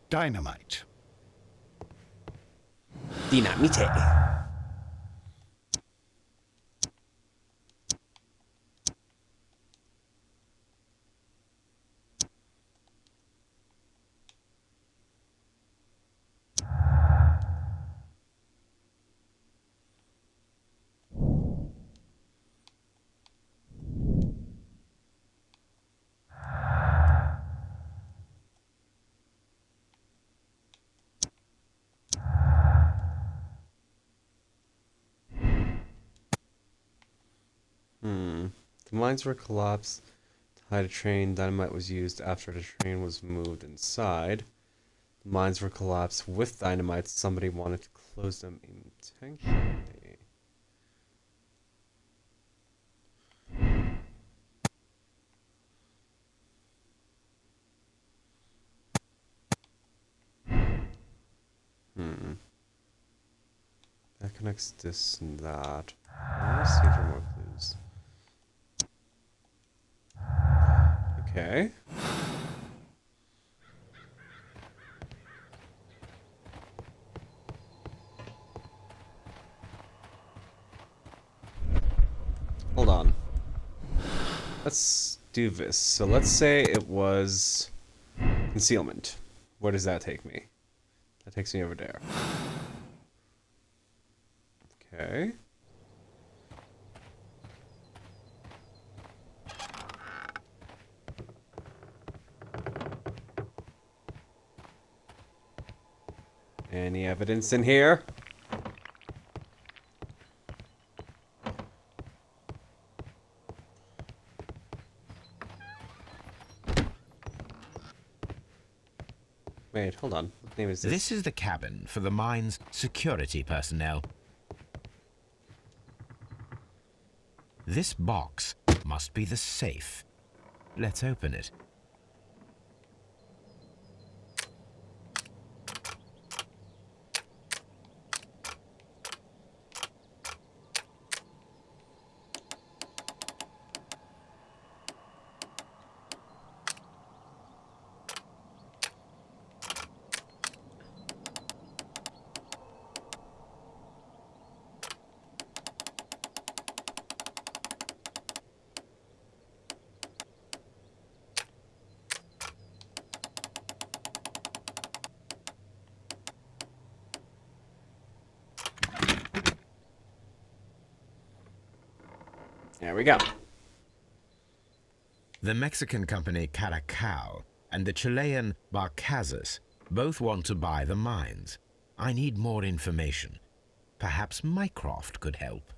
Dynamite. Dinamite. The mines were collapsed. To hide a train, dynamite was used after the train was moved inside. The mines were collapsed with dynamite. Somebody wanted to close them intentionally. That connects this and that. Let's see if there are more clues. Okay. Hold on. Let's do this. So let's say it was concealment. Where does that take me? That takes me over there. Okay. Any evidence in here? Wait, hold on. What name is this? This is the cabin for the mine's security personnel. This box must be the safe. Let's open it. There we go. The Mexican company Caracal and the Chilean Barcazas Both want to buy the mines. I need more information. Perhaps Mycroft could help.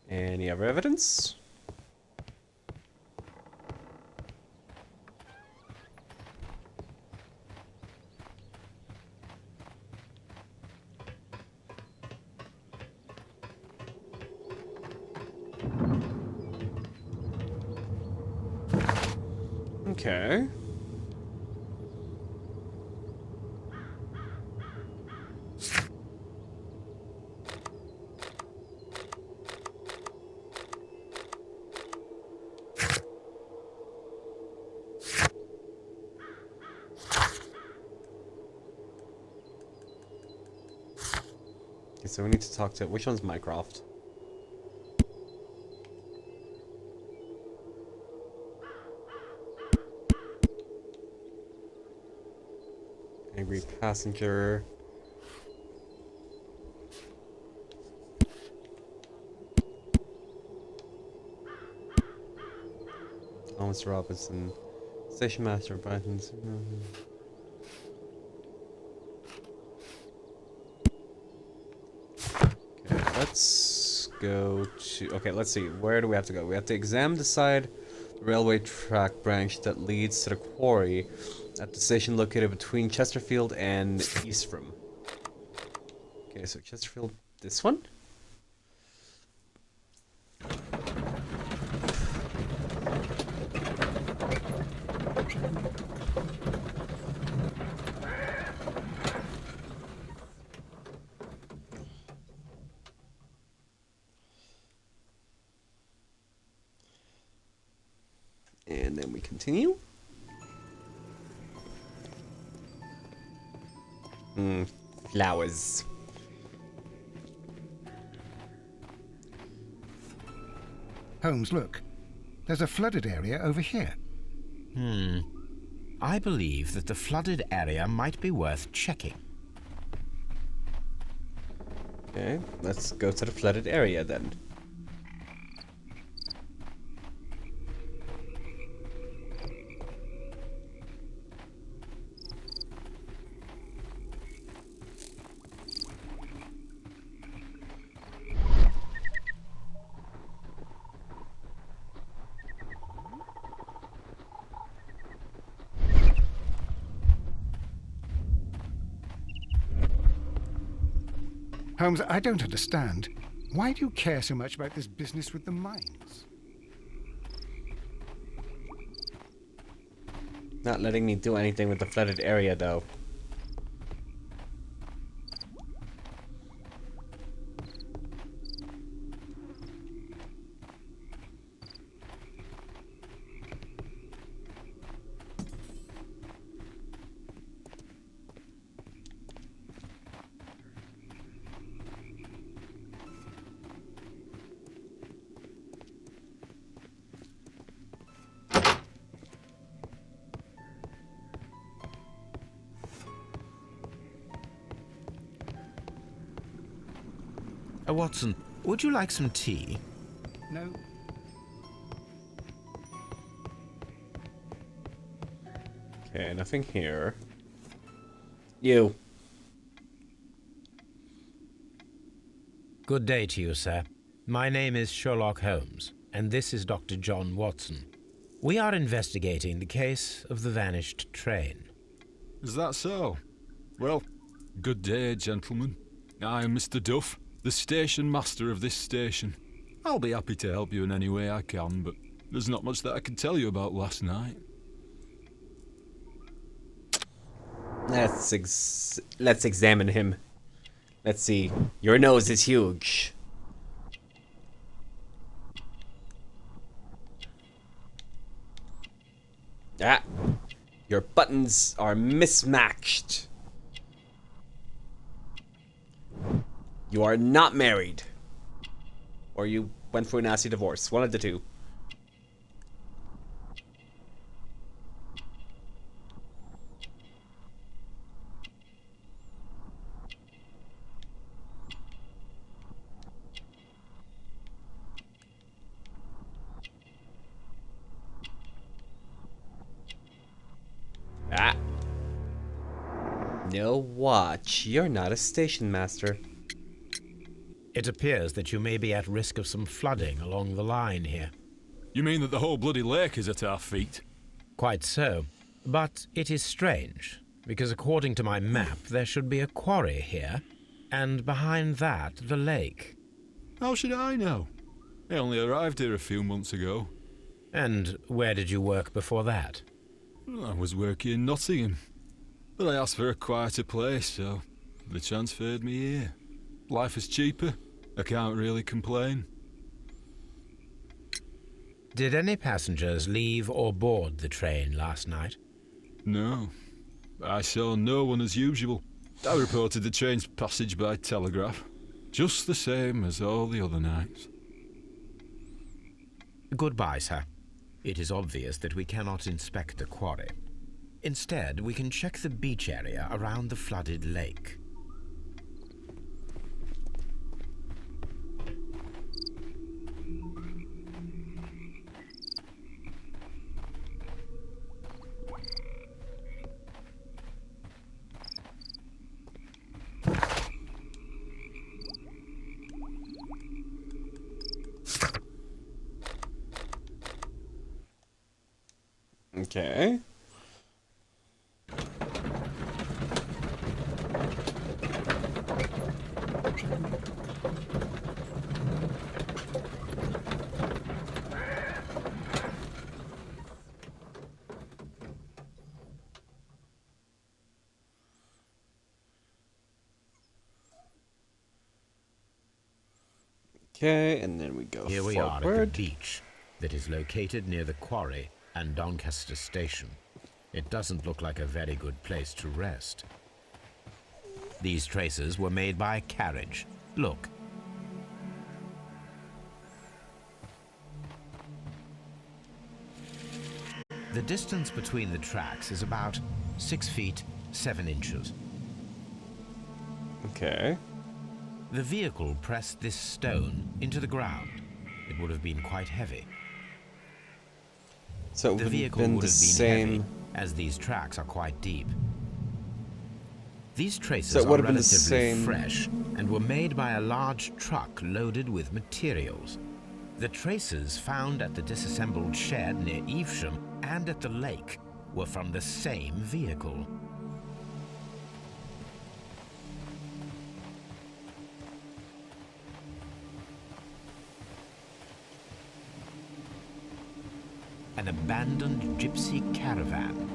Any other evidence? Okay. Okay, so we need to talk to... Which one's Mycroft? Angry passenger. Thomas Robinson. Station Master of Python's. Okay, let's go to... Okay, let's see. Where do we have to go? We have to examine the side railway track branch that leads to the quarry at the station located between Chesterfield and Eastrom. Okay, so Chesterfield, this one? And then we continue. Flowers. Holmes, look. There's a flooded area over here. I believe that the flooded area might be worth checking. Okay, let's go to the flooded area then. Holmes, I don't understand. Why do you care so much about this business with the mines? Not letting me do anything with the flooded area, though. Watson, would you like some tea? No. Okay, nothing here. You. Good day to you, sir. My name is Sherlock Holmes, and this is Dr. John Watson. We are investigating the case of the vanished train. Is that so? Well, good day, gentlemen. I am Mr. Duff, the station master of this station. I'll be happy to help you in any way I can, but there's not much that I can tell you about last night. Let's examine him. Let's see. Your nose is huge. Ah. Your buttons are mismatched. You are not married. Or you went for a nasty divorce. One of the two. No, watch. You're not a station master. It appears that you may be at risk of some flooding along the line here. You mean that the whole bloody lake is at our feet? Quite so. But it is strange, because according to my map, there should be a quarry here, and behind that, the lake. How should I know? I only arrived here a few months ago. And where did you work before that? I was working in Nottingham, but I asked for a quieter place, so they transferred me here. Life is cheaper. I can't really complain. Did any passengers leave or board the train last night? No. I saw no one as usual. I reported the train's passage by telegraph, just the same as all the other nights. Goodbye, sir. It is obvious that we cannot inspect the quarry. Instead, we can check the beach area around the flooded lake. Okay. Okay, and then we go Here we forward. are at the beach that is located near the quarry and Doncaster Station. It doesn't look like a very good place to rest. These traces were made by a carriage. Look. The distance between the tracks is about 6 feet 7 inches. Okay. The vehicle pressed this stone into the ground. It would have been quite heavy. So it The would have vehicle been would the have been same. heavy, as these tracks are quite deep. These traces So it are would have been the relatively same- fresh and were made by a large truck loaded with materials. The traces found at the disassembled shed near Evesham and at the lake were from the same vehicle. An abandoned gypsy caravan.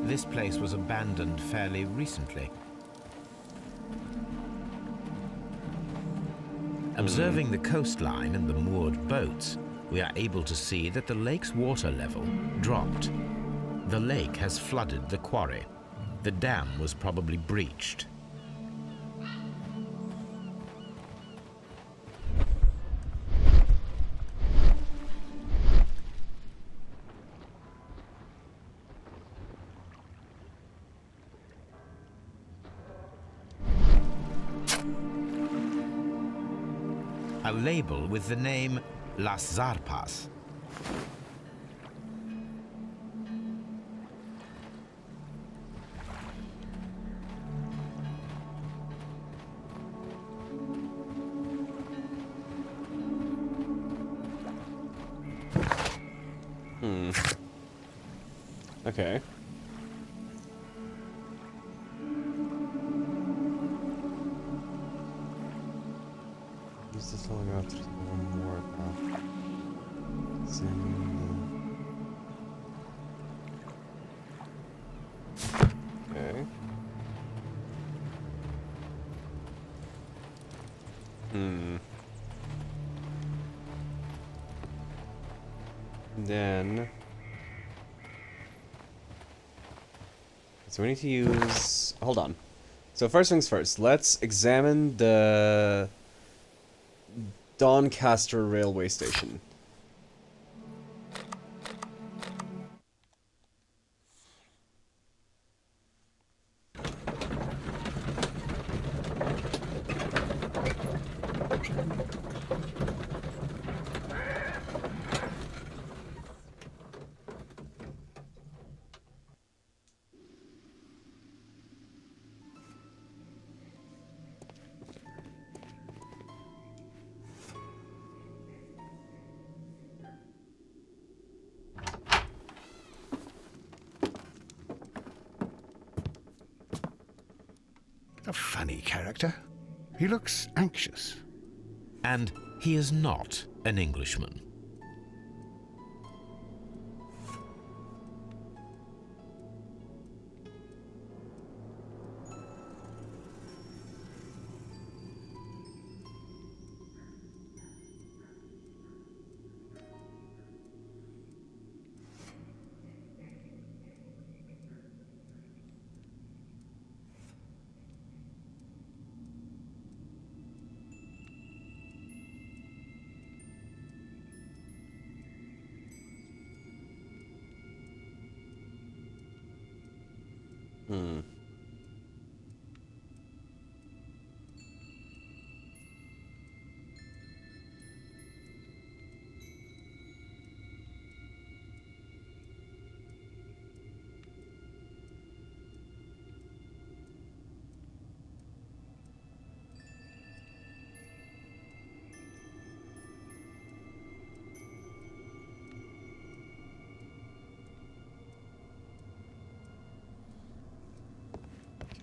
This place was abandoned fairly recently. Observing the coastline and the moored boats, we are able to see that the lake's water level dropped. The lake has flooded the quarry. The dam was probably breached. A label with the name Las Zarpas. Okay. Use this telegraph to learn more about Okay. Then so we need to use, hold on. So first things first, let's examine the Doncaster railway station. A funny character. He looks anxious. And he is not an Englishman.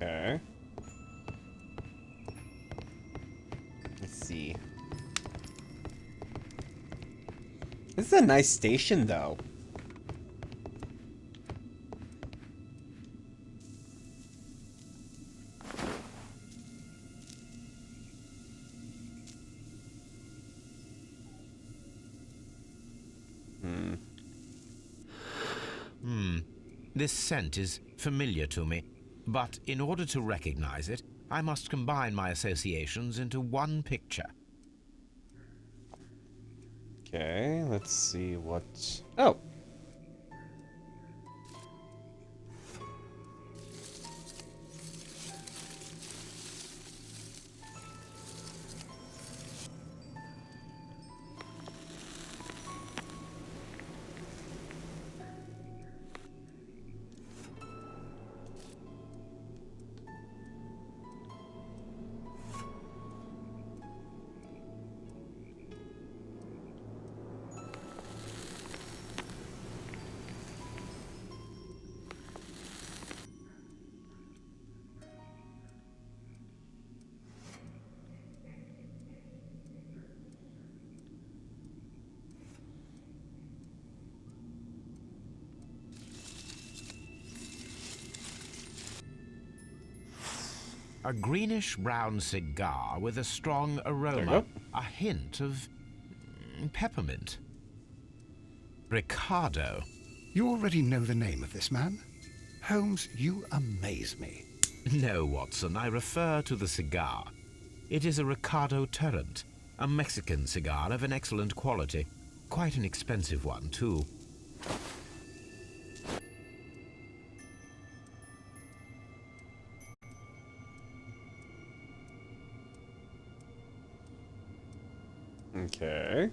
Okay. Let's see. This is a nice station, though. This scent is familiar to me, but in order to recognize it, I must combine my associations into one picture. Okay, let's see what... Oh! A greenish-brown cigar with a strong aroma, a hint of peppermint. Ricardo. You already know the name of this man? Holmes, you amaze me. No, Watson, I refer to the cigar. It is a Ricardo Turrent, a Mexican cigar of an excellent quality. Quite an expensive one, too. Okay.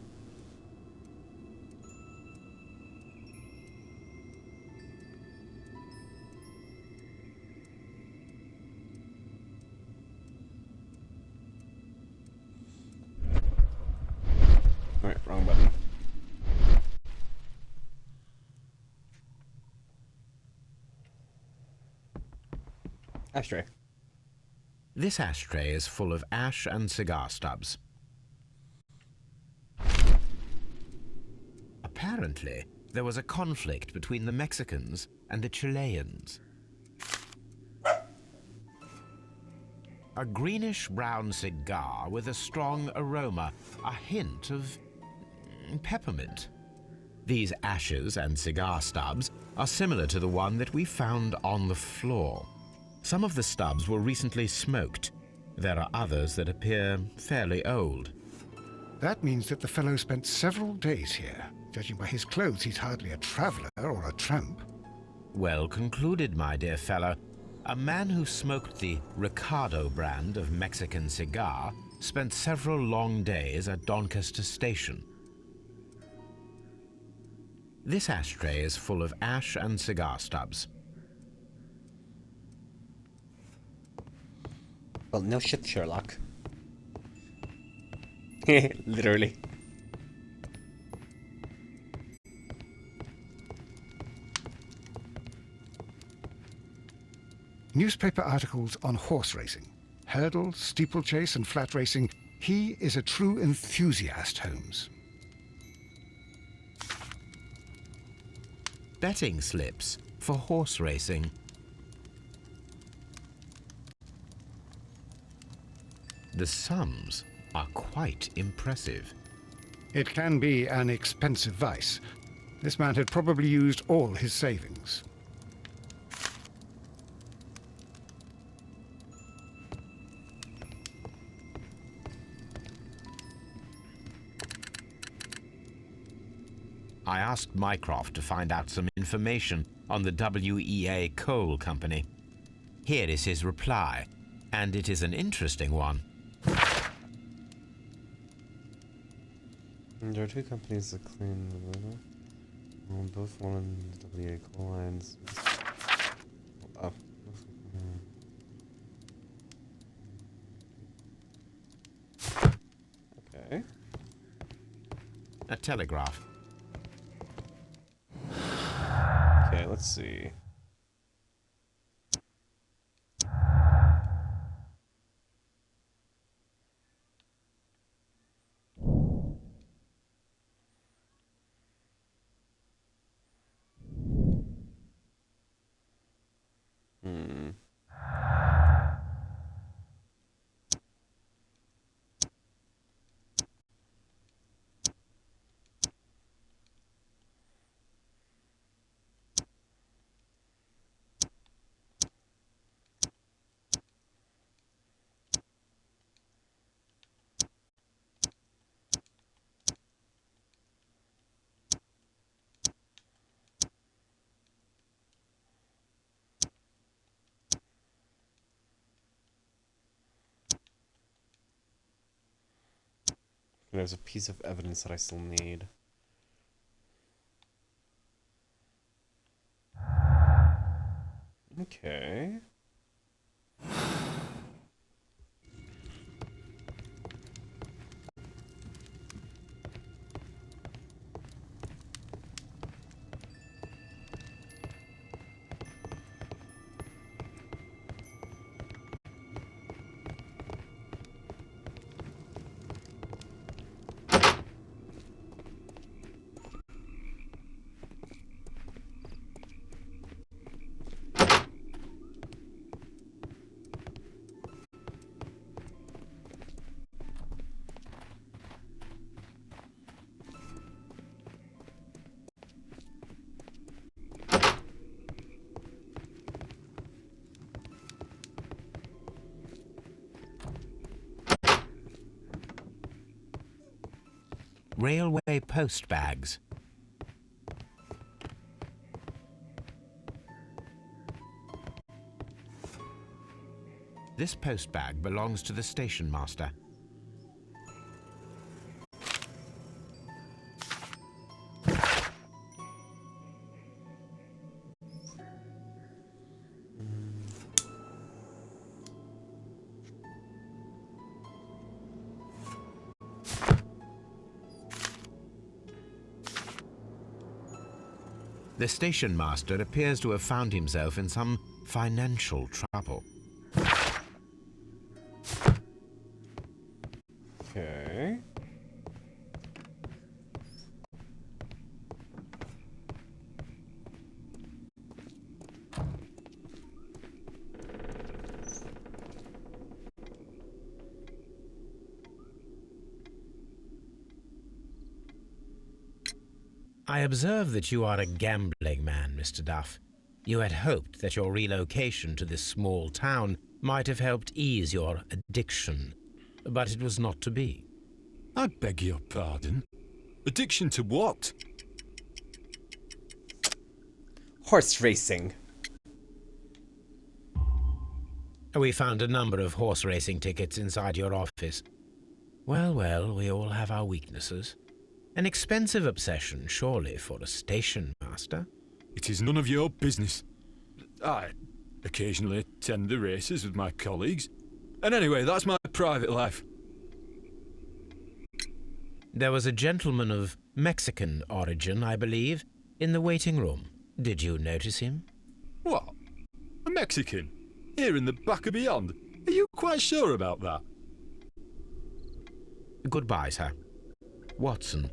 Alright, wrong button. Ashtray. This ashtray is full of ash and cigar stubs. Apparently, there was a conflict between the Mexicans and the Chileans. A greenish-brown cigar with a strong aroma, a hint of peppermint. These ashes and cigar stubs are similar to the one that we found on the floor. Some of the stubs were recently smoked. There are others that appear fairly old. That means that the fellow spent several days here. Judging by his clothes, he's hardly a traveler or a tramp. Well concluded, my dear fellow. A man who smoked the Ricardo brand of Mexican cigar spent several long days at Doncaster Station. This ashtray is full of ash and cigar stubs. Well, no shit, Sherlock. Literally. Newspaper articles on horse racing. Hurdle, steeplechase, and flat racing. He is a true enthusiast, Holmes. Betting slips for horse racing. The sums are quite impressive. It can be an expensive vice. This man had probably used all his savings. I asked Mycroft to find out some information on the WEA Coal Company. Here is his reply, and it is an interesting one. There are two companies that clean the river. Both one in the WA coal lines. Oh. Okay. A telegraph. Okay, let's see. There's a piece of evidence that I still need. Okay. Railway post bags. This post bag belongs to the station master. The station master appears to have found himself in some financial trouble. Okay. I observe that you are a gambling man, Mr. Duff. You had hoped that your relocation to this small town might have helped ease your addiction, but it was not to be. I beg your pardon? Addiction to what? Horse racing. We found a number of horse racing tickets inside your office. Well, well, we all have our weaknesses. An expensive obsession, surely, for a station master. It is none of your business. I occasionally attend the races with my colleagues. And anyway, that's my private life. There was a gentleman of Mexican origin, I believe, in the waiting room. Did you notice him? What? A Mexican? Here in the back of beyond? Are you quite sure about that? Goodbye, sir. Watson,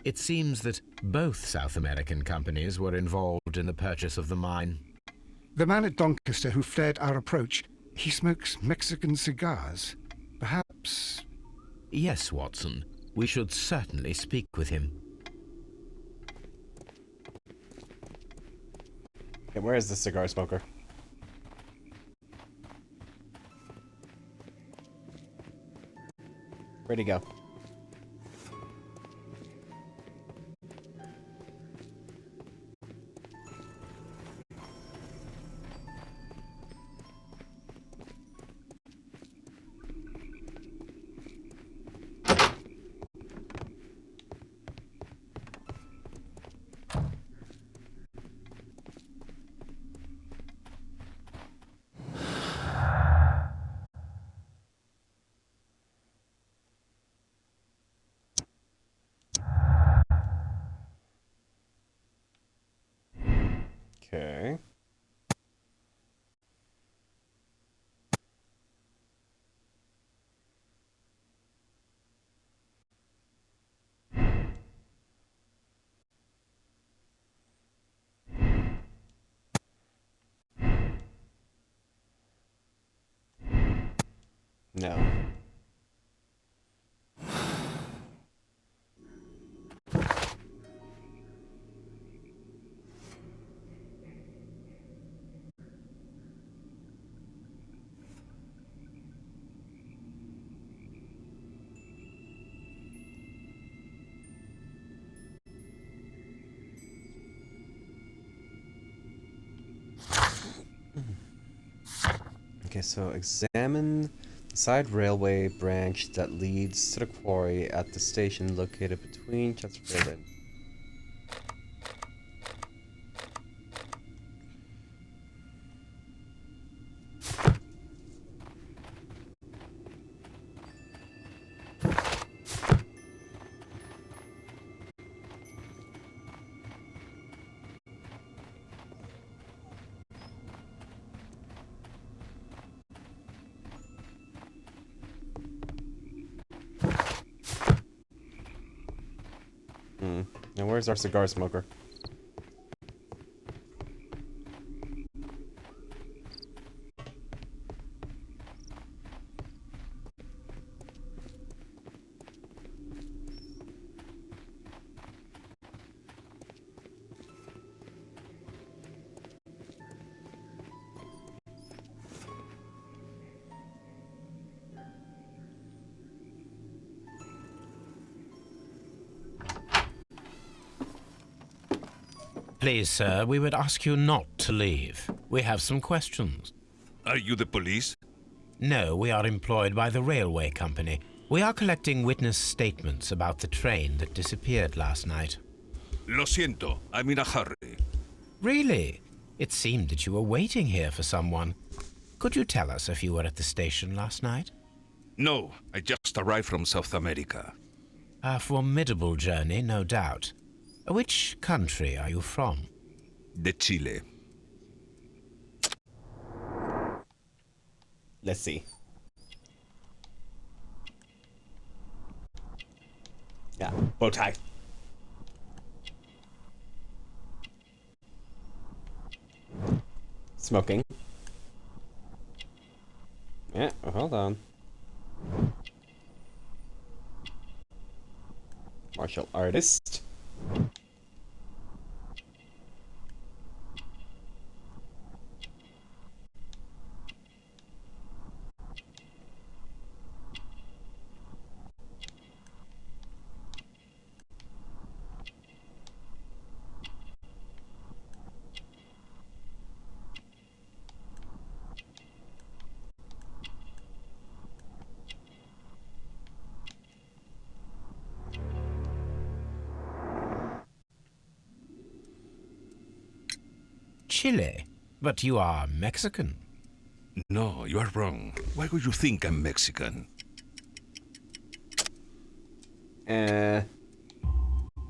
it seems that both South American companies were involved in the purchase of the mine. The man at Doncaster who flared our approach, he smokes Mexican cigars. Perhaps... Yes, Watson. We should certainly speak with him. Okay, where is the cigar smoker? Where'd he go? Okay. No. Okay, so examine the side railway branch that leads to the quarry at the station located between Chesterfield and... Now where's our cigar smoker? Please, sir, we would ask you not to leave. We have some questions. Are you the police? No, we are employed by the railway company. We are collecting witness statements about the train that disappeared last night. Lo siento, I'm in a hurry. Really? It seemed that you were waiting here for someone. Could you tell us if you were at the station last night? No, I just arrived from South America. A formidable journey, no doubt. Which country are you from? De Chile. Let's see. Yeah, bow tie. Smoking. Yeah, hold on. Martial artist. Chile? But you are Mexican. No, you are wrong. Why would you think I'm Mexican?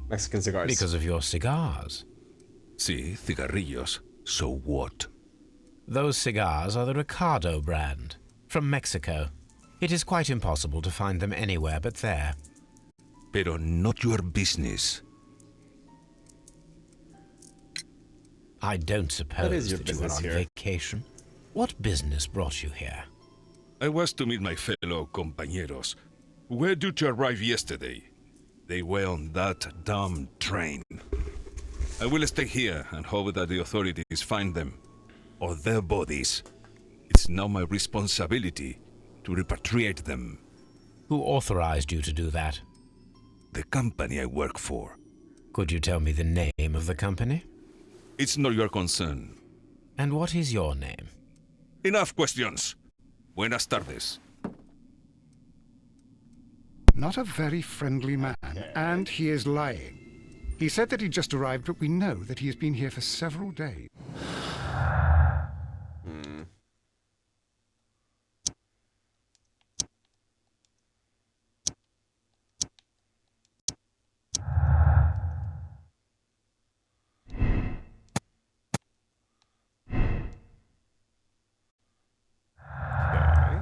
Mexican cigars. Because of your cigars. Sí, cigarrillos. So what? Those cigars are the Ricardo brand. From Mexico. It is quite impossible to find them anywhere but there. Pero not your business. I don't That suppose is your that you are business on here. vacation. What business brought you here? I was to meet my fellow compañeros, who were due to arrive yesterday. They were on that damn train. I will stay here and hope that the authorities find them, or their bodies. It's now my responsibility to repatriate them. Who authorized you to do that? The company I work for. Could you tell me the name of the company? It's not your concern. And what is your name? Enough questions. Buenas tardes. Not a very friendly man, and he is lying. He said that he just arrived, but we know that he has been here for several days. Okay.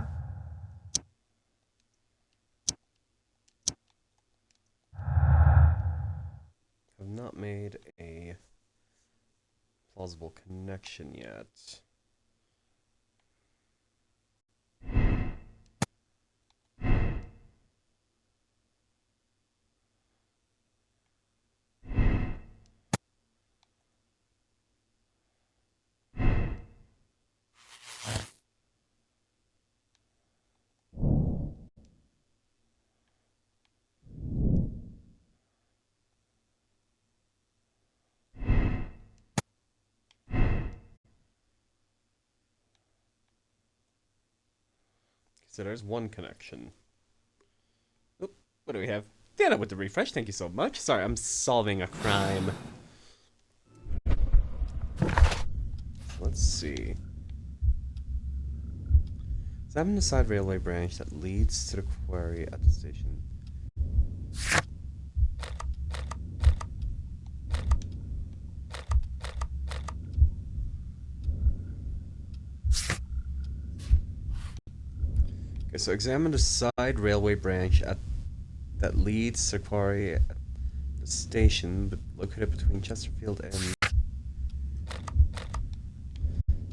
Have not made a plausible connection yet. So there's one connection. Oop, what do we have? Dana with the refresh, thank you so much. Sorry, I'm solving a crime. Let's see. Examine the side railway branch that leads to the quarry at the station. Okay, so examine the side railway branch that leads to the quarry at the station, but located between Chesterfield and...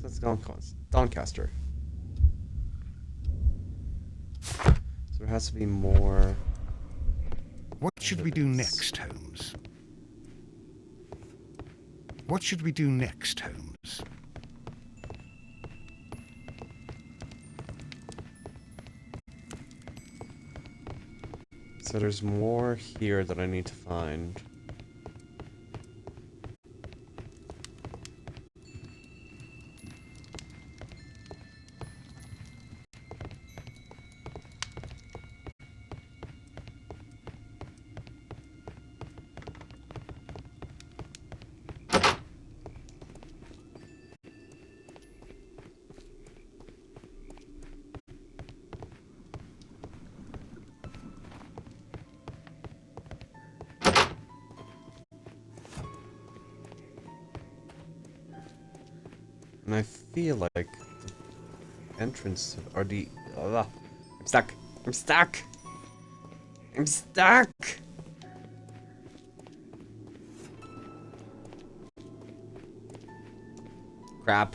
That's Doncaster. So there has to be more... What should we do next, Holmes? What should we do next, Holmes? So there's more here that I need to find. And I feel like the entrance or the... I'm stuck. I'm stuck. I'm stuck. Crap.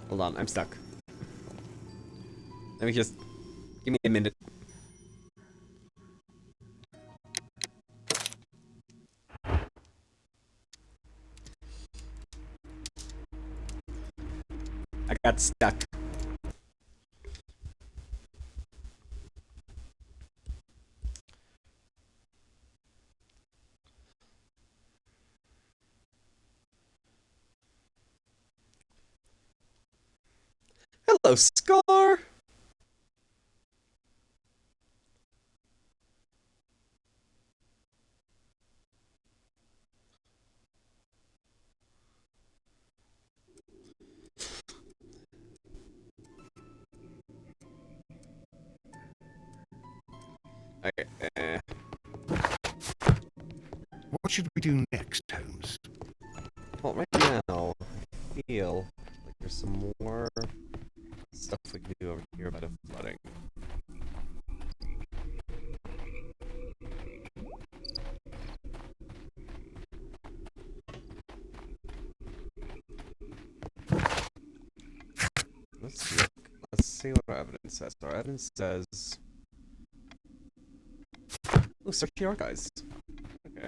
Hold on, I'm stuck. Let me just... Give me a minute. I got stuck. Hello, Scar! Okay, What should we do next, Holmes? well, feel like there's some more stuff we can do over here about the flooding. Let's look. Let's see what our evidence says. Our evidence says... Oh, search the archives. Okay.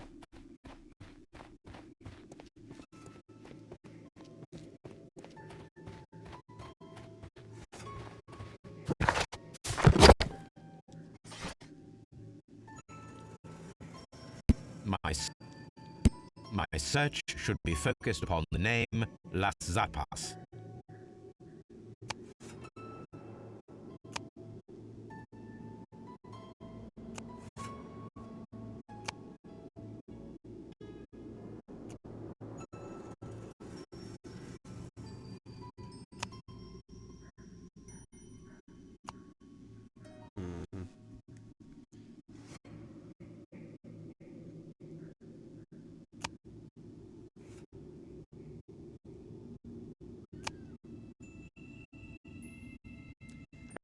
My search should be focused upon the name Las Zapas.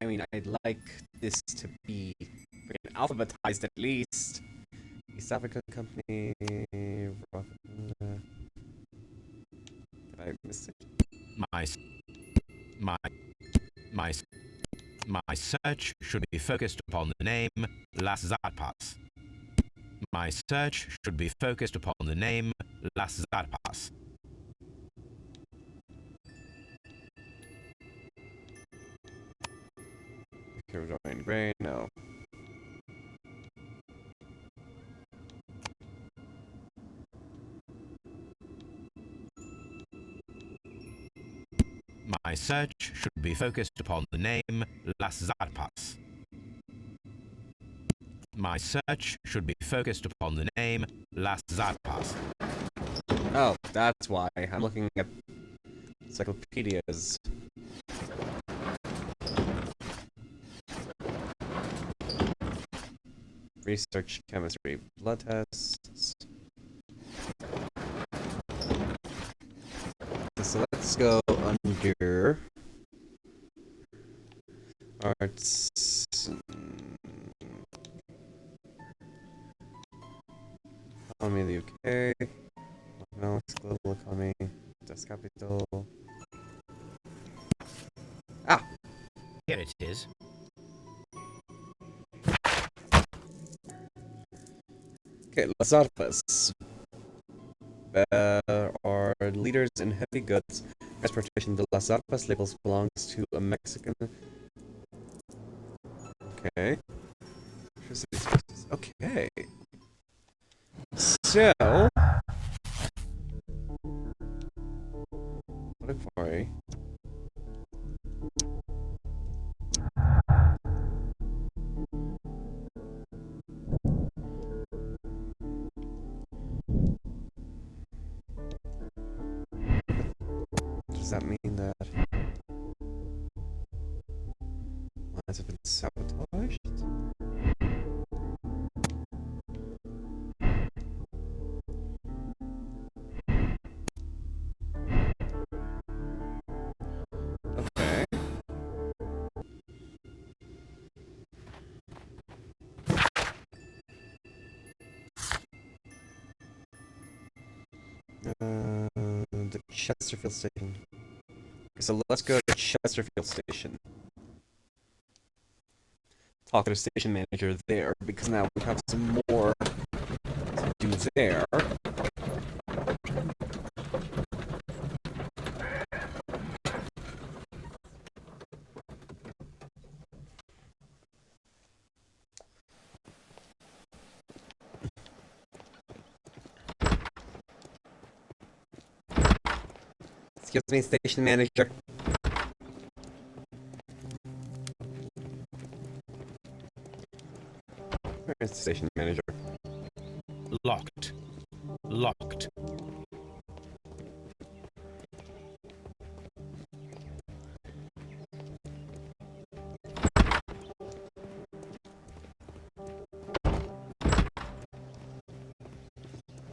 I mean, I'd like this to be freaking alphabetized at least. East African Company. Did I miss it? My search should be focused upon the name Las Zapas. My search should be focused upon the name Las Zapas. Okay, we're going gray, no. My search should be focused upon the name Las Zapas. My search should be focused upon the name Las Zapas. Oh, that's why. I'm looking at encyclopedias. Research chemistry, blood tests. So let's go under arts. Economy of the UK. Economics, global economy. Das Capital. Ah! Here it is. Okay, Las Arpas are leaders in heavy goods transportation. The Las Arpas labels belongs to a Mexican. Okay. Okay. So. What if I? Does that mean that lines have been sabotaged? Okay. The Chesterfield Station. Okay, so let's go to Chesterfield Station. Talk to the station manager there, because now we have some more to do there. Excuse me, station manager. Where's the station manager? Locked. Locked.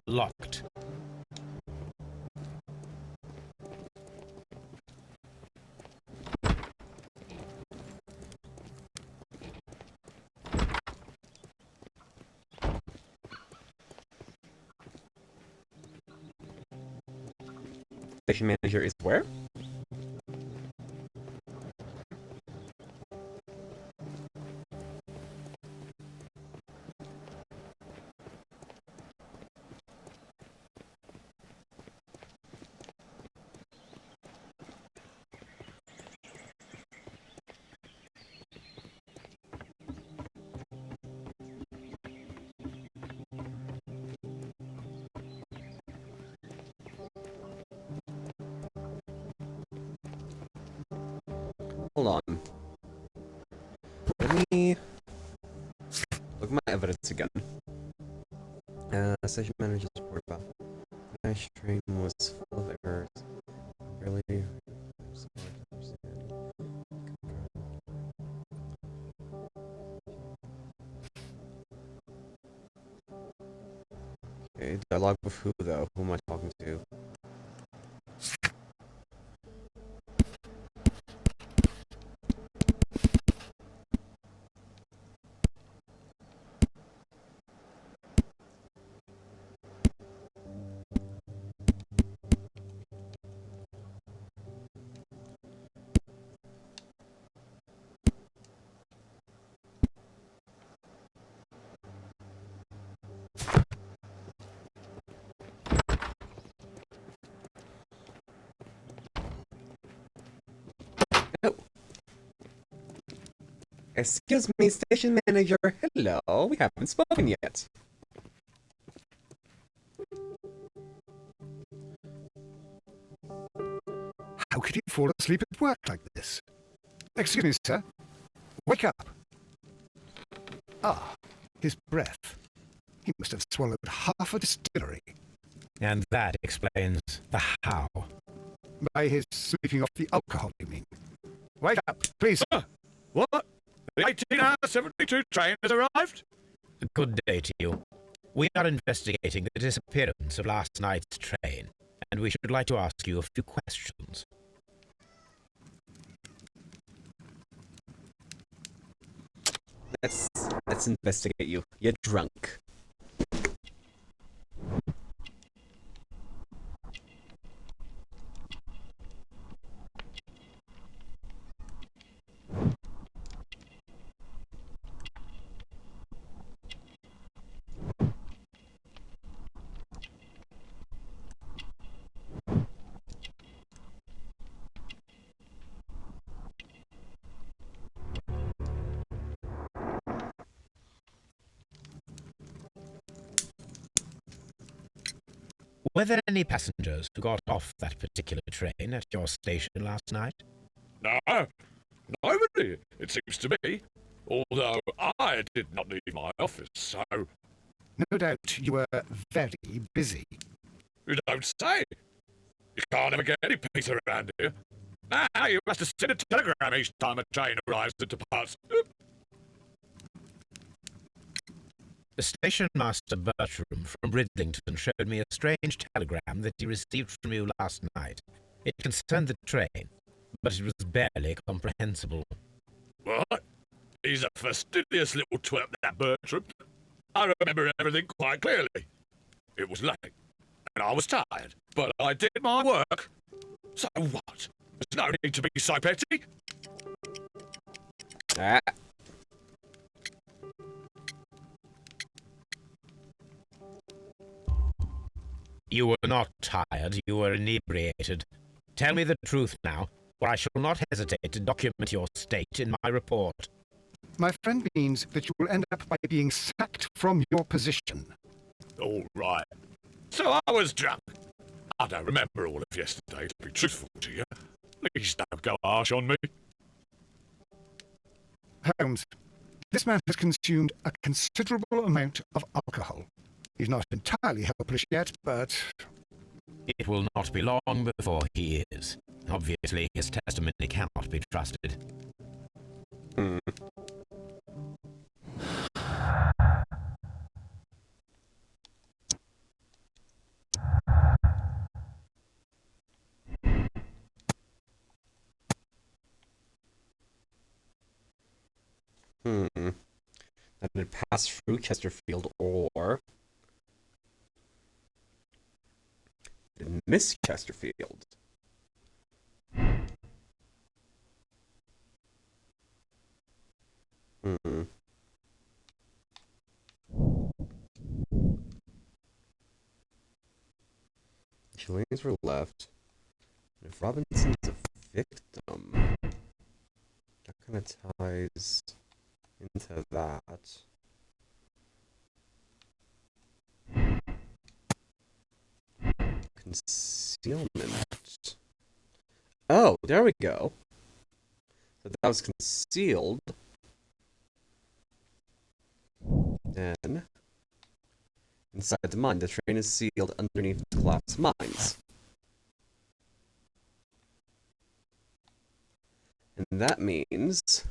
Locked. Station manager is where? Hold on. Let me look at my evidence again. Station manager's report about nice train was full of errors. Really? Okay, dialogue with who though? Who am I talking to? Excuse me, station manager. Hello, we haven't spoken yet. How could you fall asleep at work like this? Excuse me, sir. Wake up. Ah, his breath. He must have swallowed half a distillery. And that explains the how. By his sleeping off the alcohol, you mean? Wake up, please. What? The 18-hour 72 train has arrived? Good day to you. We are investigating the disappearance of last night's train, and we should like to ask you a few questions. Let's investigate you. You're drunk. Were there any passengers who got off that particular train at your station last night? No, nobody, it seems to be. Although I did not leave my office, so... No doubt you were very busy. You don't say. You can't ever get any peace around here. Now you must have sent a telegram each time a train arrives and departs. The station master Bertram from Bridlington showed me a strange telegram that he received from you last night. It concerned the train, but it was barely comprehensible. What? He's a fastidious little twerp, that Bertram. I remember everything quite clearly. It was late, and I was tired, but I did my work. So what? There's no need to be so petty. Ah. You were not tired, you were inebriated. Tell me the truth now, or I shall not hesitate to document your state in my report. My friend means that you will end up by being sacked from your position. All right. So I was drunk. I don't remember all of yesterday, to be truthful to you. Please don't go harsh on me. Holmes, this man has consumed a considerable amount of alcohol. He's not entirely helpless yet, but... It will not be long before he is. Obviously, his testimony cannot be trusted. That it passed through Chesterfield or did miss Chesterfield. Chileans were left. And if Robinson's a victim, that kind of ties into that. Concealment. Oh, there we go. So that was concealed. Then, inside the mine, the train is sealed underneath the collapsed mines. And that means...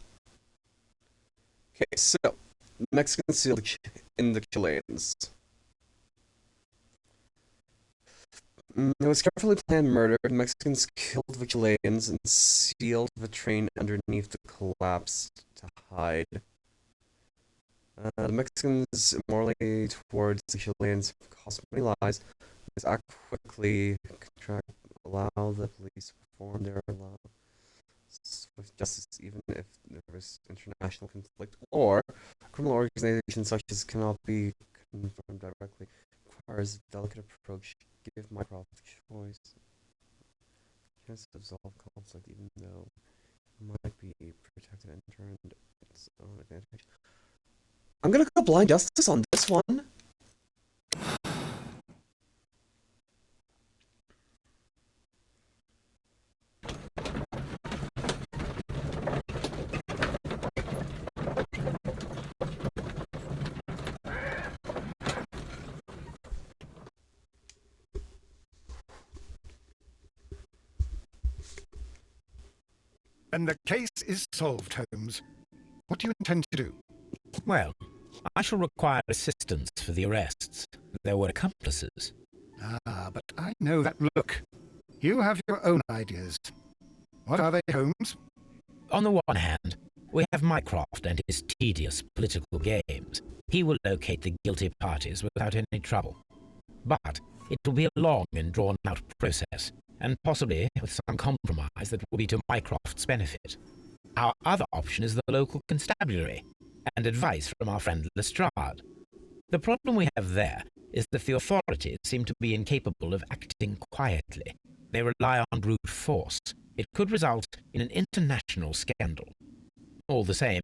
Okay, so, Mexicans sealed in the Chileans. It was carefully planned murder. Mexicans killed the Chileans and sealed the train underneath the collapse to hide. The Mexicans immorally towards the Chileans caused many lies. Let's act quickly, allow the police to perform their swift justice even if there is international conflict or criminal organizations such as cannot be confirmed directly. Requires a delicate approach. Give Mycroft choice. Chance to resolve conflict even though it might be protected and turned its own advantage. I'm gonna go blind justice on this one. And the case is solved, Holmes. What do you intend to do? Well, I shall require assistance for the arrests. There were accomplices. Ah, but I know that look. You have your own ideas. What are they, Holmes? On the one hand, we have Mycroft and his tedious political games. He will locate the guilty parties without any trouble. But it will be a long and drawn-out process, and possibly with some compromise that will be to Mycroft's benefit. Our other option is the local constabulary, and advice from our friend Lestrade. The problem we have there is that the authorities seem to be incapable of acting quietly. They rely on brute force. It could result in an international scandal. All the same,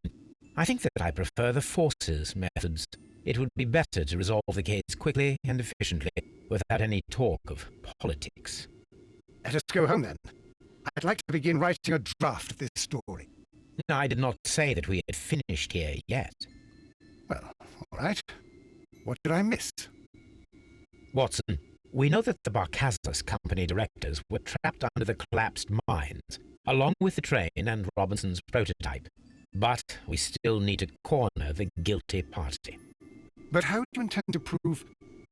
I think that I prefer the forces methods. It would be better to resolve the case quickly and efficiently without any talk of politics. Let us go home then. I'd like to begin writing a draft of this story. I did not say that we had finished here yet. Well, all right. What did I miss? Watson, we know that the Barcazas Company directors were trapped under the collapsed mines, along with the train and Robinson's prototype. But we still need to corner the guilty party. But how do you intend to prove...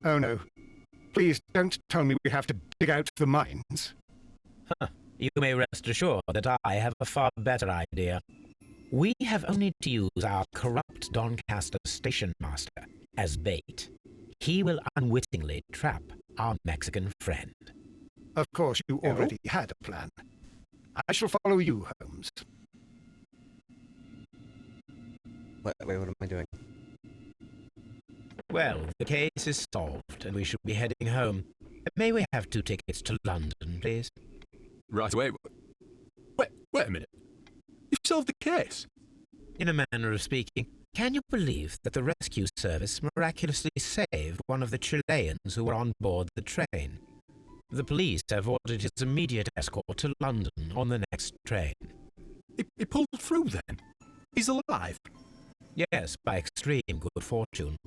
Oh no. Please don't tell me we have to dig out the mines. You may rest assured that I have a far better idea. We have only to use our corrupt Doncaster station master as bait. He will unwittingly trap our Mexican friend. Of course, you already had a plan. I shall follow you, Holmes. Wait, what am I doing? Well, the case is solved, and we should be heading home. May we have 2 tickets to London, please? Right away. Wait a minute. You've solved the case? In a manner of speaking, can you believe that the rescue service miraculously saved one of the Chileans who were on board the train? The police have ordered his immediate escort to London on the next train. He pulled through then? He's alive? Yes, by extreme good fortune.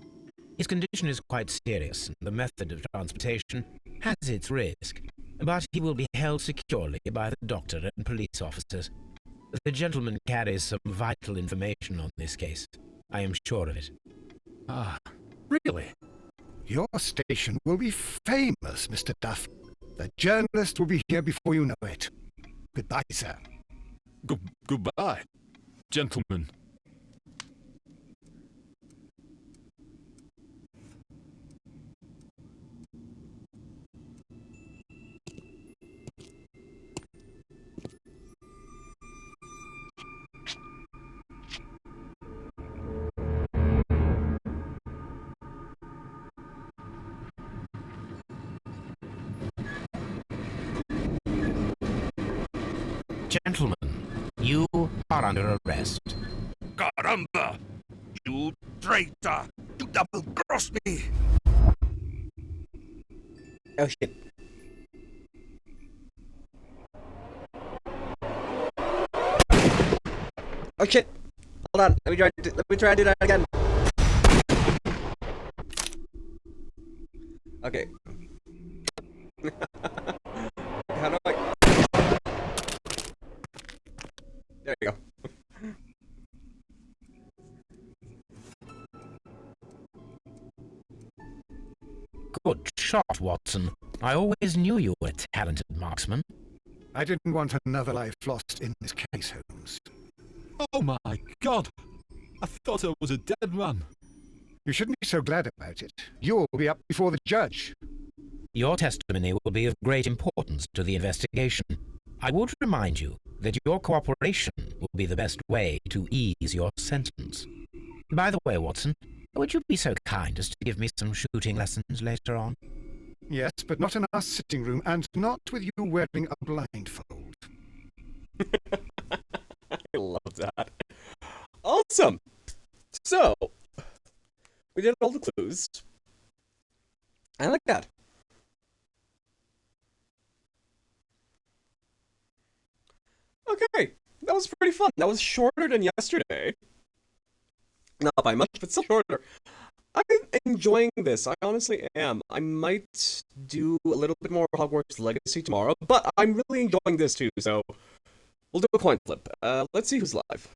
His condition is quite serious, and the method of transportation has its risk, but he will be held securely by the doctor and police officers. The gentleman carries some vital information on this case. I am sure of it. Ah, really? Your station will be famous, Mr. Duff. The journalist will be here before you know it. Goodbye, sir. Goodbye, gentlemen. Gentlemen, you are under arrest. Caramba! You traitor! You double-crossed me! Oh shit. Oh shit! Hold on, let me try and do that again. Okay. How do I... There you go. Good shot, Watson. I always knew you were a talented marksman. I didn't want another life lost in this case, Holmes. Oh my God! I thought I was a dead man. You shouldn't be so glad about it. You'll be up before the judge. Your testimony will be of great importance to the investigation. I would remind you that your cooperation will be the best way to ease your sentence. By the way, Watson, would you be so kind as to give me some shooting lessons later on? Yes, but not in our sitting room, and not with you wearing a blindfold. I love that. Awesome! So, we did all the clues. I like that. Okay, that was pretty fun. That was shorter than yesterday. Not by much, but still shorter. I'm enjoying this. I honestly am. I might do a little bit more Hogwarts Legacy tomorrow, but I'm really enjoying this too, so we'll do a coin flip. Let's see who's live.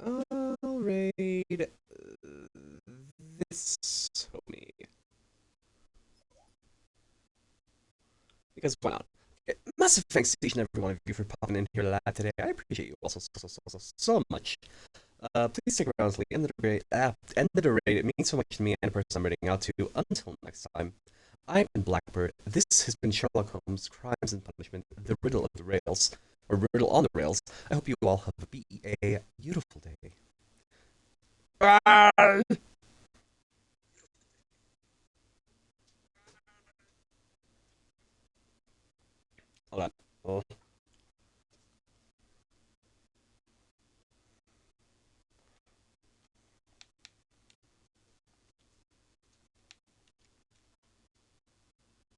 I'll raid this homie. Because why not? Massive thanks to each and every one of you for popping in here live today. I appreciate you also so much. Please stick around until the end of the raid. It means so much to me and the person I'm raiding out to. Until next time, I've been Blackbird. This has been Sherlock Holmes, Crimes and Punishment, The Riddle of the Rails, or Riddle on the Rails. I hope you all have a beautiful day.